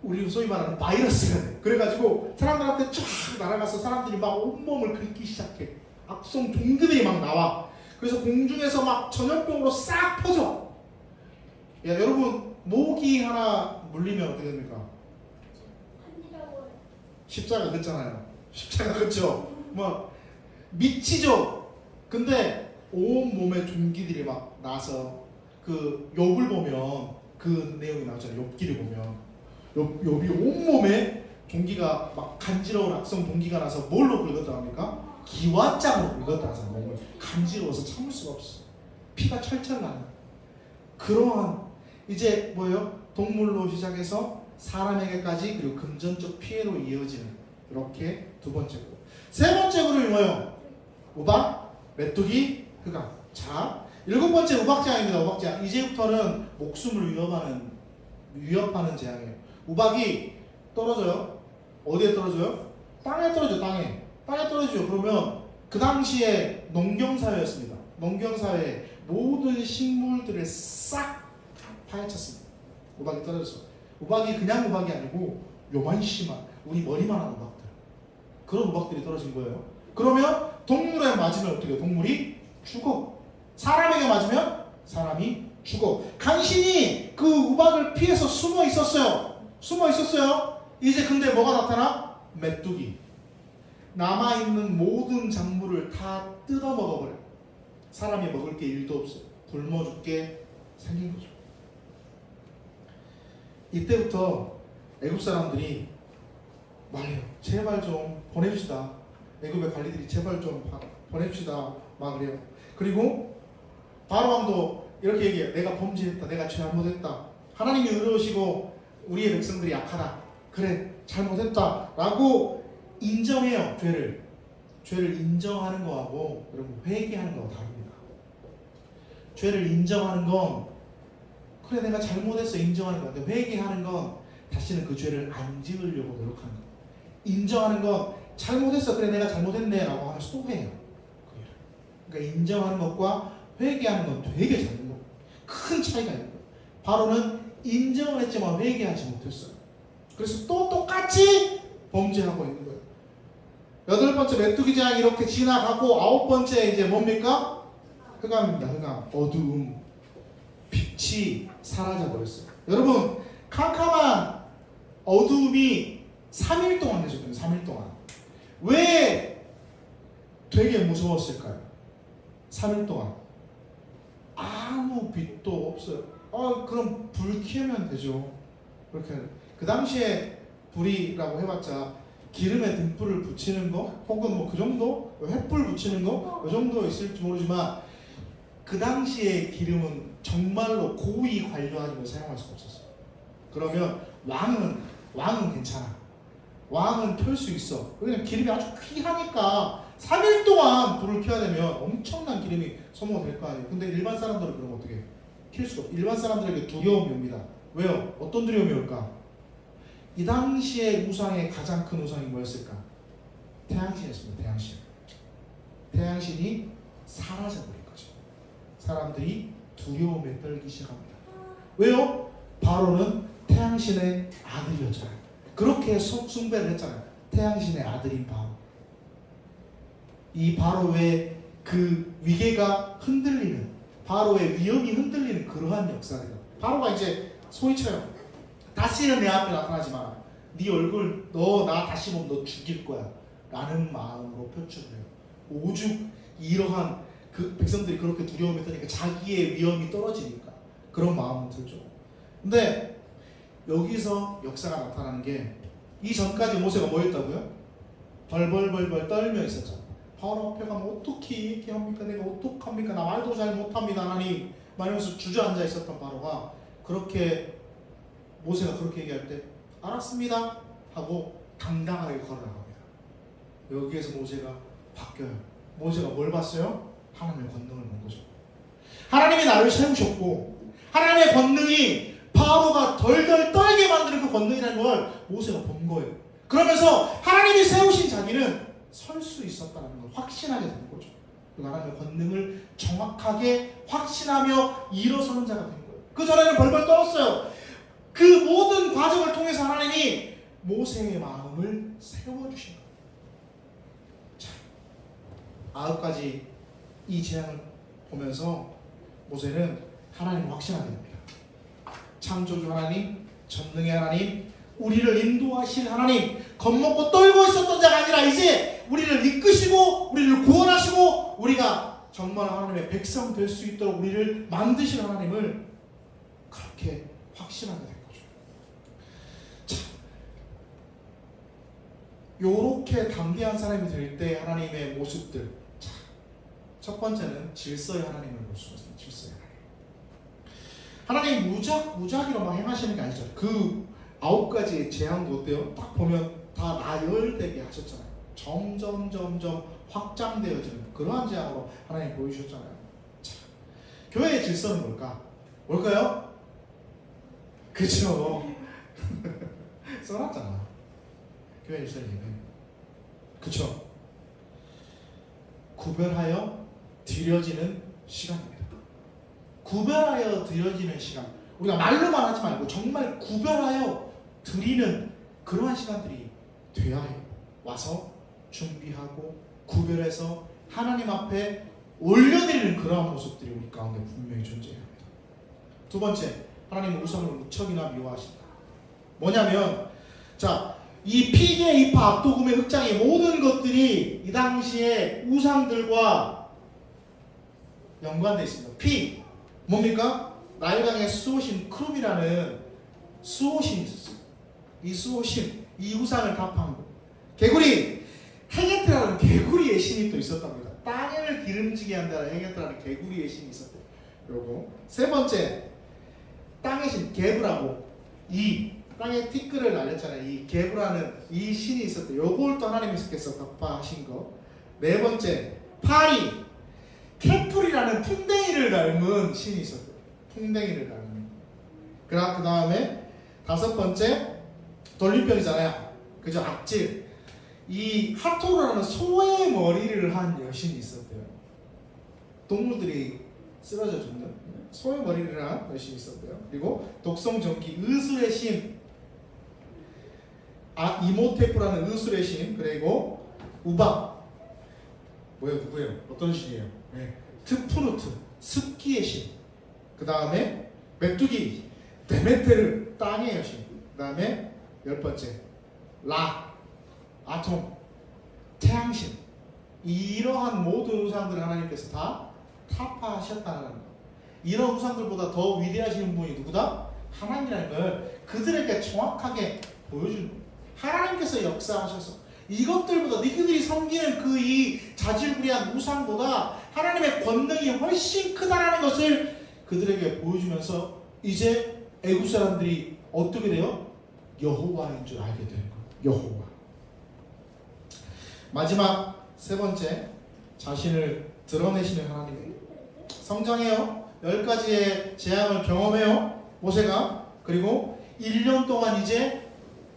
우리 소위 말하는 바이러스가 돼. 그래가지고 사람들한테 쫙 날아가서 사람들이 막 온몸을 긁기 시작해. 악성 종기들이 막 나와. 그래서 공중에서 막 전염병으로 싹 퍼져. 야, 여러분 모기 하나 물리면 어떻게 됩니까? 십자가 긋잖아요. 십자가 긋죠. 뭐 미치죠. 근데 온 몸에 종기들이 막 나서 그 욥을 보면 그 내용이 나오잖아요. 욥기를 보면 욥이 온몸에 종기가 막 간지러운 악성 종기가 나서 뭘로 긁었다 합니까? 기와짝으로 긁었다 하잖아요. 몸을 간지러워서 참을 수가 없어. 피가 철철 나는 그러한 이제 뭐예요? 동물로 시작해서 사람에게까지 그리고 금전적 피해로 이어지는 이렇게 두 번째 그룹. 세 번째 그룹이 뭐예요? 우박, 메뚜기, 흑암. 자, 일곱 번째 우박재앙입니다. 우박재앙. 이제부터는 목숨을 위협하는 재앙이에요. 우박이 떨어져요. 어디에 떨어져요? 땅에 떨어져. 땅에 떨어지죠. 그러면 그 당시에 농경사회였습니다. 농경사회 모든 식물들을 싹 파헤쳤습니다. 우박이 떨어져서. 우박이 그냥 우박이 아니고 요만심한 우리 머리만한 우박들. 그런 우박들이 떨어진 거예요. 그러면 동물에 맞으면 어떻게 해요? 동물이 죽어. 사람에게 맞으면 사람이 죽어. 간신히 그 우박을 피해서 숨어 있었어요. 이제 근데 뭐가 나타나? 메뚜기. 남아있는 모든 작물을 다 뜯어 먹어버려요. 사람이 먹을 게 일도 없어요. 굶어 죽게 생긴 거죠. 이때부터 애굽 사람들이 말해요. 제발 좀 보냅시다. 애굽의 관리들이 제발 좀 보냅시다. 막 그래요. 그리고 바로왕도 이렇게 얘기해요. 내가 범죄했다. 내가 잘못했다. 하나님이 의로우시고 우리의 백성들이 약하다. 그래, 잘못했다. 라고 인정해요. 죄를 인정하는 거하고 여러분 회개하는 거하고 다릅니다. 죄를 인정하는 건 그래 내가 잘못했어 인정하는 거야. 근데 회개하는 건 다시는 그 죄를 안 지으려고 노력하는 거야. 인정하는 건 잘못했어. 그래 내가 잘못했네 라고 하면서 또 해요. 그러니까 인정하는 것과 회개하는 건 되게 큰 차이가 있는 거예요. 바로는 인정을 했지만 회개하지 못했어요. 그래서 또 똑같이 범죄하고 있는 거예요. 8번째 메뚜기 재앙이 이렇게 지나가고 9번째 이제 뭡니까? 흑암입니다. 흑암. 어두움. 빛이 사라져 버렸어요. 여러분, 캄캄한 어두움이 3일 동안 계속돼요. 3일 동안. 왜 되게 무서웠을까요? 3일 동안 아무 빛도 없어요. 그럼 불 켜면 되죠. 그렇게 그 당시에 불이라고 해봤자 기름에 등불을 붙이는 거 혹은 뭐 그 정도 횃불 붙이는 거 그 정도 있을지 모르지만 그 당시에 기름은 정말로 고위 관료아니면 사용할 수가 없었어요. 그러면 왕은 괜찮아. 왕은 켤 수 있어. 왜냐면 기름이 아주 귀하니까 3일 동안 불을 켜야 되면 엄청난 기름이 소모될 거 아니에요. 근데 일반 사람들은 그럼 어떻게 켤 수가 없어요. 일반 사람들에게 두려움이 옵니다. 왜요? 어떤 두려움이 올까? 이 당시의 우상의 가장 큰 우상이 뭐였을까? 태양신이었습니다. 태양신. 태양신이 사라져버린 거죠. 사람들이 두려움에 떨기 시작합니다. 왜요? 바로는 태양신의 아들이었잖아요. 그렇게 숭배를 했잖아요. 태양신의 아들인 바로. 이 바로의 그 위계가 흔들리는, 바로의 위엄이 흔들리는 그러한 역사예요. 바로가 이제 소리쳐요. 다시는 내 앞에 나타나지 마라. 네 얼굴 너 나 다시 보면 너 죽일 거야 라는 마음으로 표출해요. 오죽 이러한 그 백성들이 그렇게 두려움에 떠니까 자기의 위엄이 떨어지니까 그런 마음은 들죠. 근데 여기서 역사가 나타나는 게 이전까지 모세가 뭐 했다고요? 벌벌벌벌 떨며 있었잖아. 바로 앞에 가면 어떻게 얘기합니까? 내가 어떡합니까? 나 말도 잘 못합니다 하나님 말하면서 주저앉아 있었던 바로가 그렇게 모세가 그렇게 얘기할 때 알았습니다 하고 당당하게 걸어나갑니다. 여기에서 모세가 바뀌어요. 모세가 뭘 봤어요? 하나님의 권능을 본 거죠. 하나님이 나를 세우셨고 하나님의 권능이 바로가 덜덜 떨게 만드는 그 권능이라는 걸 모세가 본 거예요. 그러면서 하나님이 세우신 자기는 설 수 있었다는 걸 확신하게 된 거죠. 그 하나님의 권능을 정확하게 확신하며 일어서는 자가 된 거예요. 그 전에는 벌벌 떨었어요. 그 모든 과정을 통해서 하나님이 모세의 마음을 세워주신 거예요. 자, 9가지 이 재앙을 보면서 모세는 하나님을 확신하게 됩니다. 창조주 하나님, 전능의 하나님, 우리를 인도하실 하나님, 겁먹고 떨고 있었던 자가 아니라 이제 우리를 이끄시고 우리를 구원하시고 우리가 정말 하나님의 백성 될 수 있도록 우리를 만드실 하나님을 그렇게 확신하게 된 거죠. 자, 요렇게 담대한 사람이 될 때 하나님의 모습들. 자, 첫 번째는 질서의 하나님을 볼 수가 있습니다. 질서의 하나님. 하나님 무작위로 막 행하시는 게 아니죠. 그 9가지의 재앙도 어때요? 딱 보면 다 나열되게 하셨잖아요. 점점 확장되어지는 그러한 재앙으로 하나님 보이셨잖아요. 자, 교회의 질서는 뭘까? 뭘까요? 그쵸? 써놨잖아. 교회의 질서는 그쵸? 구별하여 드려지는 시간입니다. 구별하여 드려지는 시간. 우리가 말로만 하지 말고 정말 구별하여 드리는 그러한 시간들이 돼야 해요. 와서 준비하고 구별해서 하나님 앞에 올려드리는 그러한 모습들이 우리 가운데 분명히 존재해야 합니다. 두 번째, 하나님은 우상을 무척이나 미워하신다. 뭐냐면, 자, 이 피계, 이파, 압도금의 흑장의 모든 것들이 이 당시에 우상들과 연관되어 있습니다. 피, 뭡니까? 나일강의 수호신 크룸이라는 수호신이 있었어요. 이 수호신, 이 우상을 답한 거. 개구리, 헤게트라는 개구리의 신이 또 있었답니다. 땅을 기름지게 한다는 헤게트라는 개구리의 신이 있었대요. 요거. 세 번째, 땅의 신 게브라고, 이 땅에 티끌을 날렸잖아요. 이 게브라는 이 신이 있었대요. 요걸 또 하나님께서 답하신 거. 네 번째, 파리, 캐풀이라는 풍뎅이를 닮은 신이 있었대요. 풍뎅이를 닮은. 그 다음에 다섯 번째, 돌림편이잖아요. 그죠? 악질. 이 하토르라는 소의 머리를 한 여신이 있었대요. 동물들이 쓰러져 죽는 소용어린이라는 것이 있었고요. 그리고 독성전기 의술의 신, 이모테프라는 의술의 신, 그리고 우바 누구예요? 어떤 신이에요? 네. 트푸누트 습기의 신. 그 다음에 메뚜기 데메테르 땅의 여신. 그 다음에 10번째 아톰 태양신. 이러한 모든 우상들을 하나님께서 다 타파하셨다는 것. 이런 우상들보다 더 위대하신 분이 누구다? 하나님이라는 걸 그들에게 정확하게 보여주는 거예요. 하나님께서 역사하셔서 이것들보다 너희들이 섬기는 그 이 자질구레한 우상보다 하나님의 권능이 훨씬 크다라는 것을 그들에게 보여주면서 이제 애국 사람들이 어떻게 돼요? 여호와인 줄 알게 되는 거예요. 여호와. 마지막 세 번째, 자신을 드러내시는 하나님이에요. 성장해요. 10가지의 재앙을 경험해요. 모세가. 그리고 1년 동안 이제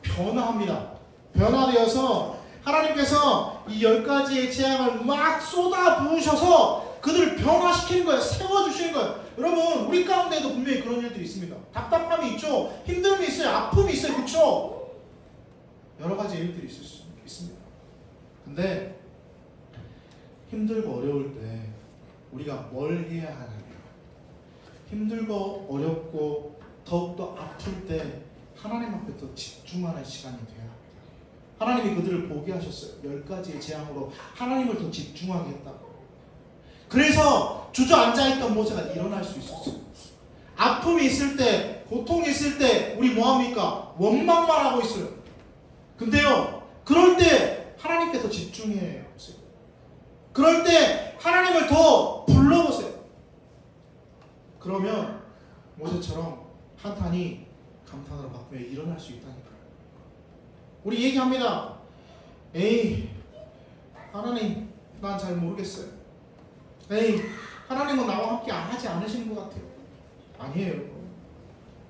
변화합니다. 변화되어서 하나님께서 이 10가지의 재앙을 막 쏟아 부으셔서 그들을 변화시키는 거예요. 세워주시는 거예요. 여러분, 우리 가운데도 분명히 그런 일들이 있습니다. 답답함이 있죠. 힘듦이 있어요. 아픔이 있어요. 그렇죠? 여러 가지 일들이 있을 수 있습니다. 근데 힘들고 어려울 때 우리가 뭘 해야 하나요? 힘들고 어렵고 더욱더 아플 때 하나님 앞에 더 집중하는 시간이 돼야 합니다. 하나님이 그들을 보게 하셨어요. 10가지의 재앙으로 하나님을 더 집중하게 했다고. 그래서 주저앉아있던 모세가 일어날 수 있었어요. 아픔이 있을 때, 고통이 있을 때 우리 뭐합니까? 원망만 하고 있어요. 근데요, 그럴 때 하나님께 더 집중해 보세요. 그럴 때 하나님을 더 불러보세요. 그러면 모세처럼 한탄이 감탄으로 바꾸며 일어날 수 있다니까요. 우리 얘기합니다. 에이, 하나님, 난 잘 모르겠어요. 에이, 하나님은 나와 함께 하지 않으시는 것 같아요. 아니에요.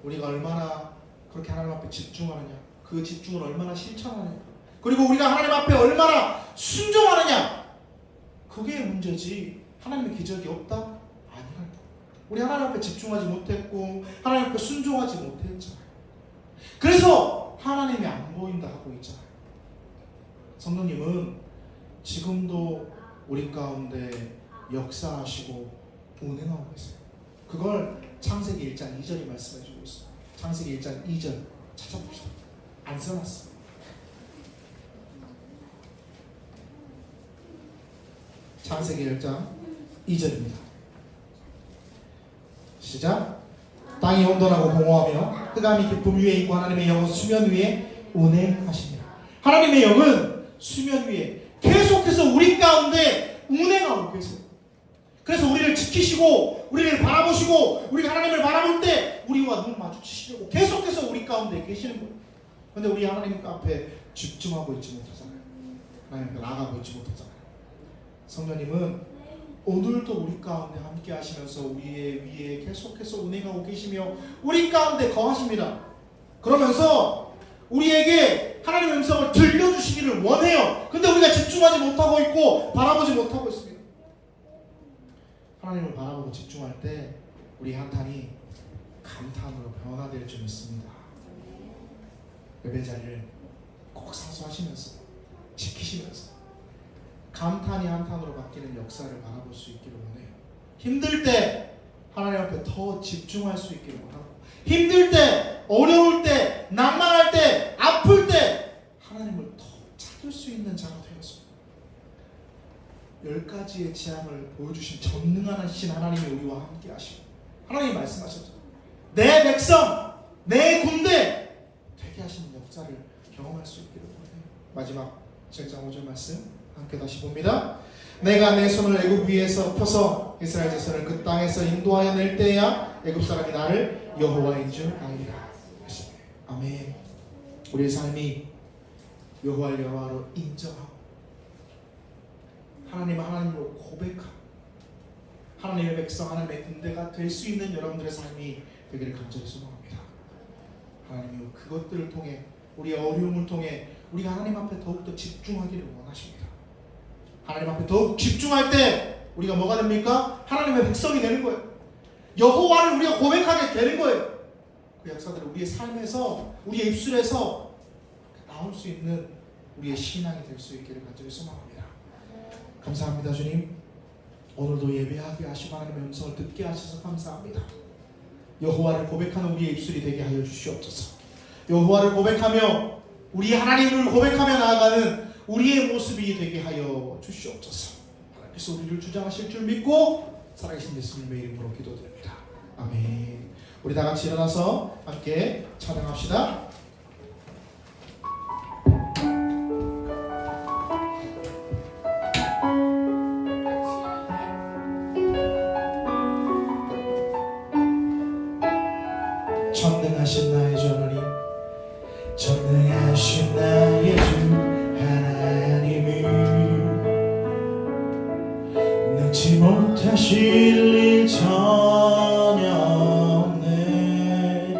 우리가 얼마나 그렇게 하나님 앞에 집중하느냐, 그 집중을 얼마나 실천하느냐, 그리고 우리가 하나님 앞에 얼마나 순종하느냐, 그게 문제지 하나님의 기적이 없다? 아니란다. 우리 하나님 앞에 집중하지 못했고 하나님 앞에 순종하지 못했잖아요. 그래서 하나님이 안 보인다 하고 있잖아요. 성령님은 지금도 우리 가운데 역사하시고 운행하고 계세요. 그걸 창세기 1장 2절이 말씀해주고 있어요. 창세기 1장 2절 찾아봅시다. 안 써놨어. 창세기 1장 2절입니다. 시작. 땅이 혼돈하고 공허하며 흑암이 깊음 위에 있고 하나님의 영은 수면 위에 운행하십니다. 하나님의 영은 수면 위에 계속해서 우리 가운데 운행하고 계세요. 그래서 우리를 지키시고 우리를 바라보시고 우리가 하나님을 바라볼 때 우리와 눈 마주치시려고 계속해서 우리 가운데 계시는 거예요. 그런데 우리 하나님 앞에 집중하고 있지 못하잖아요. 하나님 앞에 나아가고 있지 못하잖아요. 성령님은 오늘도 우리 가운데 함께 하시면서 우리의 위에 계속해서 운행하고 계시며 우리 가운데 거하십니다. 그러면서 우리에게 하나님의 음성을 들려주시기를 원해요. 근데 우리가 집중하지 못하고 있고 바라보지 못하고 있습니다. 하나님을 바라보고 집중할 때 우리 한탄이 감탄으로 변화될 줄 믿습니다. 예배 자리를 꼭 사수하시면서 지키시면서 감탄이 한탄으로 바뀌는 역사를 바라볼 수 있기를 원해요. 힘들 때 하나님 앞에 더 집중할 수 있기를 원하고, 힘들 때, 어려울 때, 낭만할 때, 아플 때 하나님을 더 찾을 수 있는 자가 되었습니다. 10가지의 재앙을 보여주신 전능하신 하나님이 우리와 함께 하시고, 하나님이 말씀하셨죠. 내 백성, 내 군대 되게 하시는 역사를 경험할 수 있기를 원해요. 마지막 7장 5절 말씀 함께 다시 봅니다. 내가 내 손을 애굽 위에서 펴서 이스라엘 자손을 그 땅에서 인도하여 낼 때야 애굽 사람이 나를 여호와인 줄 알리라. 아멘. 우리의 삶이 여호와를 여호와로 인정하고 하나님을 하나님으로 고백하고 하나님의 백성, 하나님의 군대가 될 수 있는 여러분들의 삶이 되기를 간절히 소망합니다. 하나님이 그것들을 통해 우리의 어려움을 통해 우리가 하나님 앞에 더욱더 집중하기를 원하십니다. 하나님 앞에 더욱 집중할 때 우리가 뭐가 됩니까? 하나님의 백성이 되는 거예요. 여호와를 우리가 고백하게 되는 거예요. 그 역사들이 우리의 삶에서, 우리의 입술에서 나올 수 있는 우리의 신앙이 될 수 있기를 간절히 소망합니다. 감사합니다. 주님, 오늘도 예배하게 하시고 하나님의 음성을 듣게 하셔서 감사합니다. 여호와를 고백하는 우리의 입술이 되게 하여 주시옵소서. 여호와를 고백하며 우리 하나님을 고백하며 나아가는 우리의 모습이 되게 하여 주시옵소서. 하나님께서 우리를 주장하실 줄 믿고 살아계신 예수님의 이름으로 기도드립니다. 아멘. 우리 다 같이 일어나서 함께 찬양합시다. 전능하신 나의 주 하나님, 전능하신 나의 주 하나님을 능치 못하실 일 전혀 없네.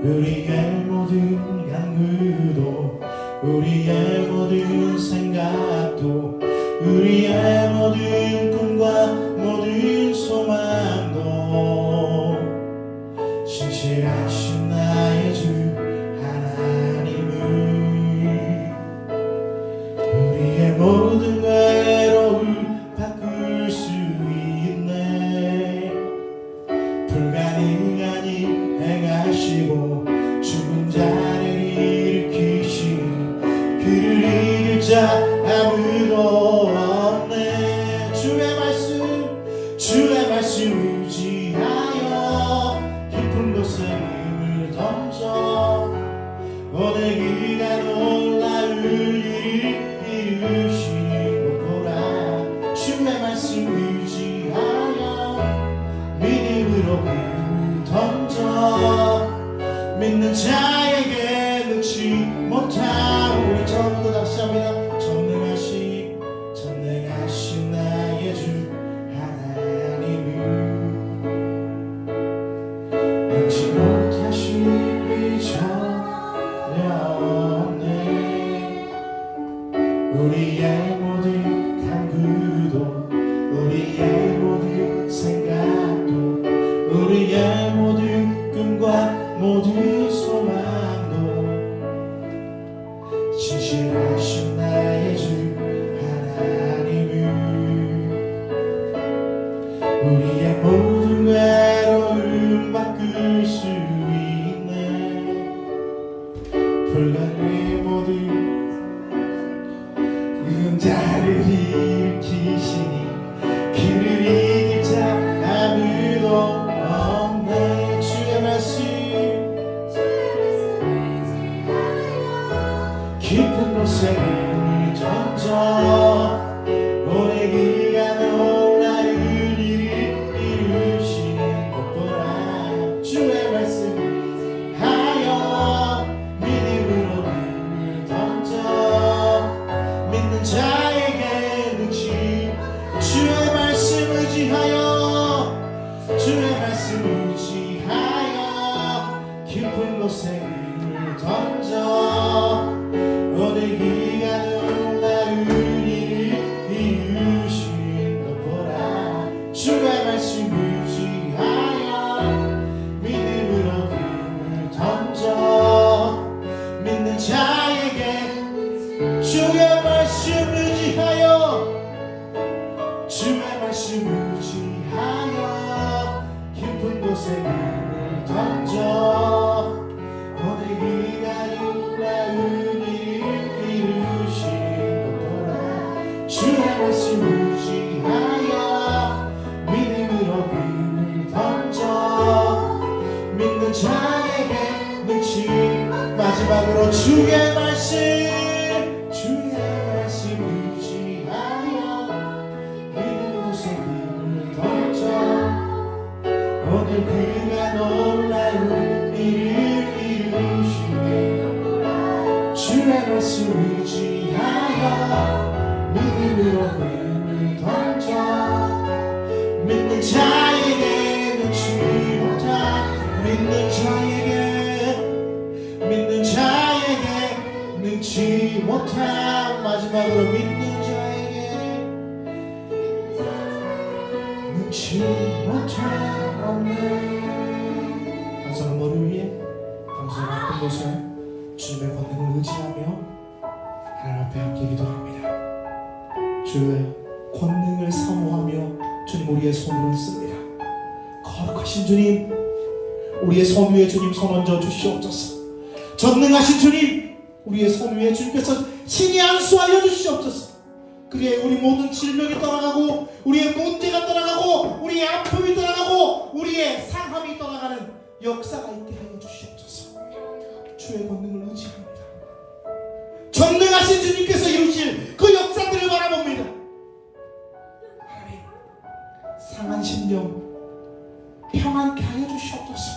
우리의 모든 간구도, 우리의 모든 생각도, 우리의 모든 꿈과 모든 소망도 신실하신 나의 주 하나님을 우리의 모든 외로움 바꿀 수 있네. 불가능한 일 행하시고 죽은 자를 일으키신 그를 이길 자 아무도 없네. 주의 말씀 의지하여 깊은 곳에 힘을 던져 오늘 그가 놀라울 일을 이루시고 보라. 주의 말씀 의지하여 믿음으로 힘을 던져 믿는 자에게 능치 못함. 우리 처음부터 다시 합니다. 전능하신 나의 주 하나님을 능치 못하실 일 전혀 없네. 우리의 모든 간구도, 우리의 모든 생각도, 우리의 모든 꿈과 모든 소망도 신실하신 나의 주 하나님을 우리의 모든 외로움 바꿀 수 있네. 불가능의 모든 자를 일으키시니 그를 이길 자 아무도 없네. 주의 말씀 깊은 곳에 힘을 던져 오래 그가 놀라울 일을 이루시는 것 보라. 주의 말씀 하여 믿음으로 힘을 던져 믿는 자에게 능치. 주의 말씀 의지하여, 주의 말씀 의지하여 깊은 곳에 힘을 던져 오늘 그가 놀라울 일을 이루신 것 보라. 주의 말씀 의지하여 믿음으로 힘을 던져 믿는 자에게. 주의 말씀 의지하여, 주의 말씀 의지하여 깊은 곳에 힘을 던져 오늘 그가 놀라울 일을 이루신 것 보라. 주의 말씀 의지하여 믿음으로 힘을 던져 믿는 자에게 능치. 마지막으로 주의 말씀 의지하여 믿는 곳에 힘을 던져 오늘 그가 놀라울 일을 이루시네. 주의 말씀 의지하여 믿음으로 힘을 던져 믿는 자에게 능치 못한 믿는 자에게 능치 못한. 마지막으로 믿는 자에게 잊지 못해 없네. 항상 머리 위에 항상 아픈 곳에 주님의 권능을 의지하며 하나님 앞에 함께 기도합니다. 주의 권능을 사모하며 주님 우리의 손을 씁니다. 거룩하신 주님, 우리의 손 위에 주님 손 얹어 주시옵소서. 전능하신 주님, 우리의 손 위에 주님께서 신이 안수하여 주시옵소서. 그래 우리 모든 질병이 떠나가고 우리의 문제가 떠나가고 우리의 아픔이 떠나가고 우리의 상함이 떠나가는 역사가 있게 하여 주시옵소서. 주의 권능을 의지합니다. 전능하신 주님께서 이루실 그 역사들을 바라봅니다. 하나님, 상한 심령 평안케 하여 주시옵소서.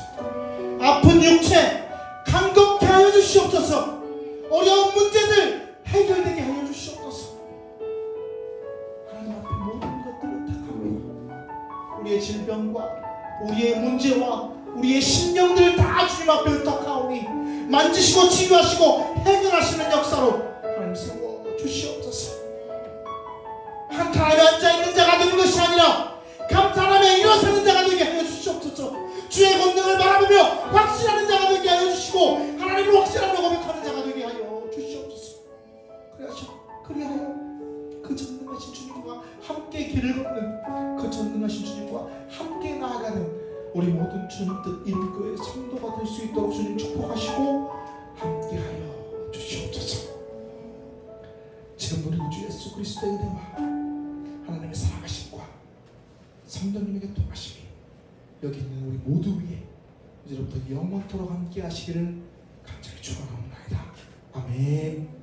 아픈 육체 강건케 하여 주시옵소서. 어려운 문제들 해결되게 하여 주시옵소서. 하나님 앞에 모든 것들을 부탁합니다. 우리의 질병과 우리의 문제와 우리의 심령들을 다 주님 앞에 부탁하오니 만지시고 치유하시고 해결하시는 역사로 하나님 세워 주시옵소서. 한탄함에 앉아있는 자가 되는 것이 아니라 감탄함에 일어서는 자가 되게 하여 주시옵소서. 주의 권능을 바라보며 확신하는 자가 되게 하여 주시고 하나님을 확신하며 고백하는 자가 되게 하여 주시옵소서. 그리하여 그 전능하신 주님과 함께 길을 걷는 그 전능하신 주님과 함께 나아가는 우리 모든 주님 뜻 이름교회 성도가 될 수 있도록 주님 축복하시고 함께하여 주시옵소서. 지금 우리 구주 예수 그리스도의 은혜와 하나님의 사랑하심과 성령님에게 통하심이 여기 있는 우리 모두 위에 이제부터 영원토록 함께 하시기를 간절히 축원하옵나이다. 아멘.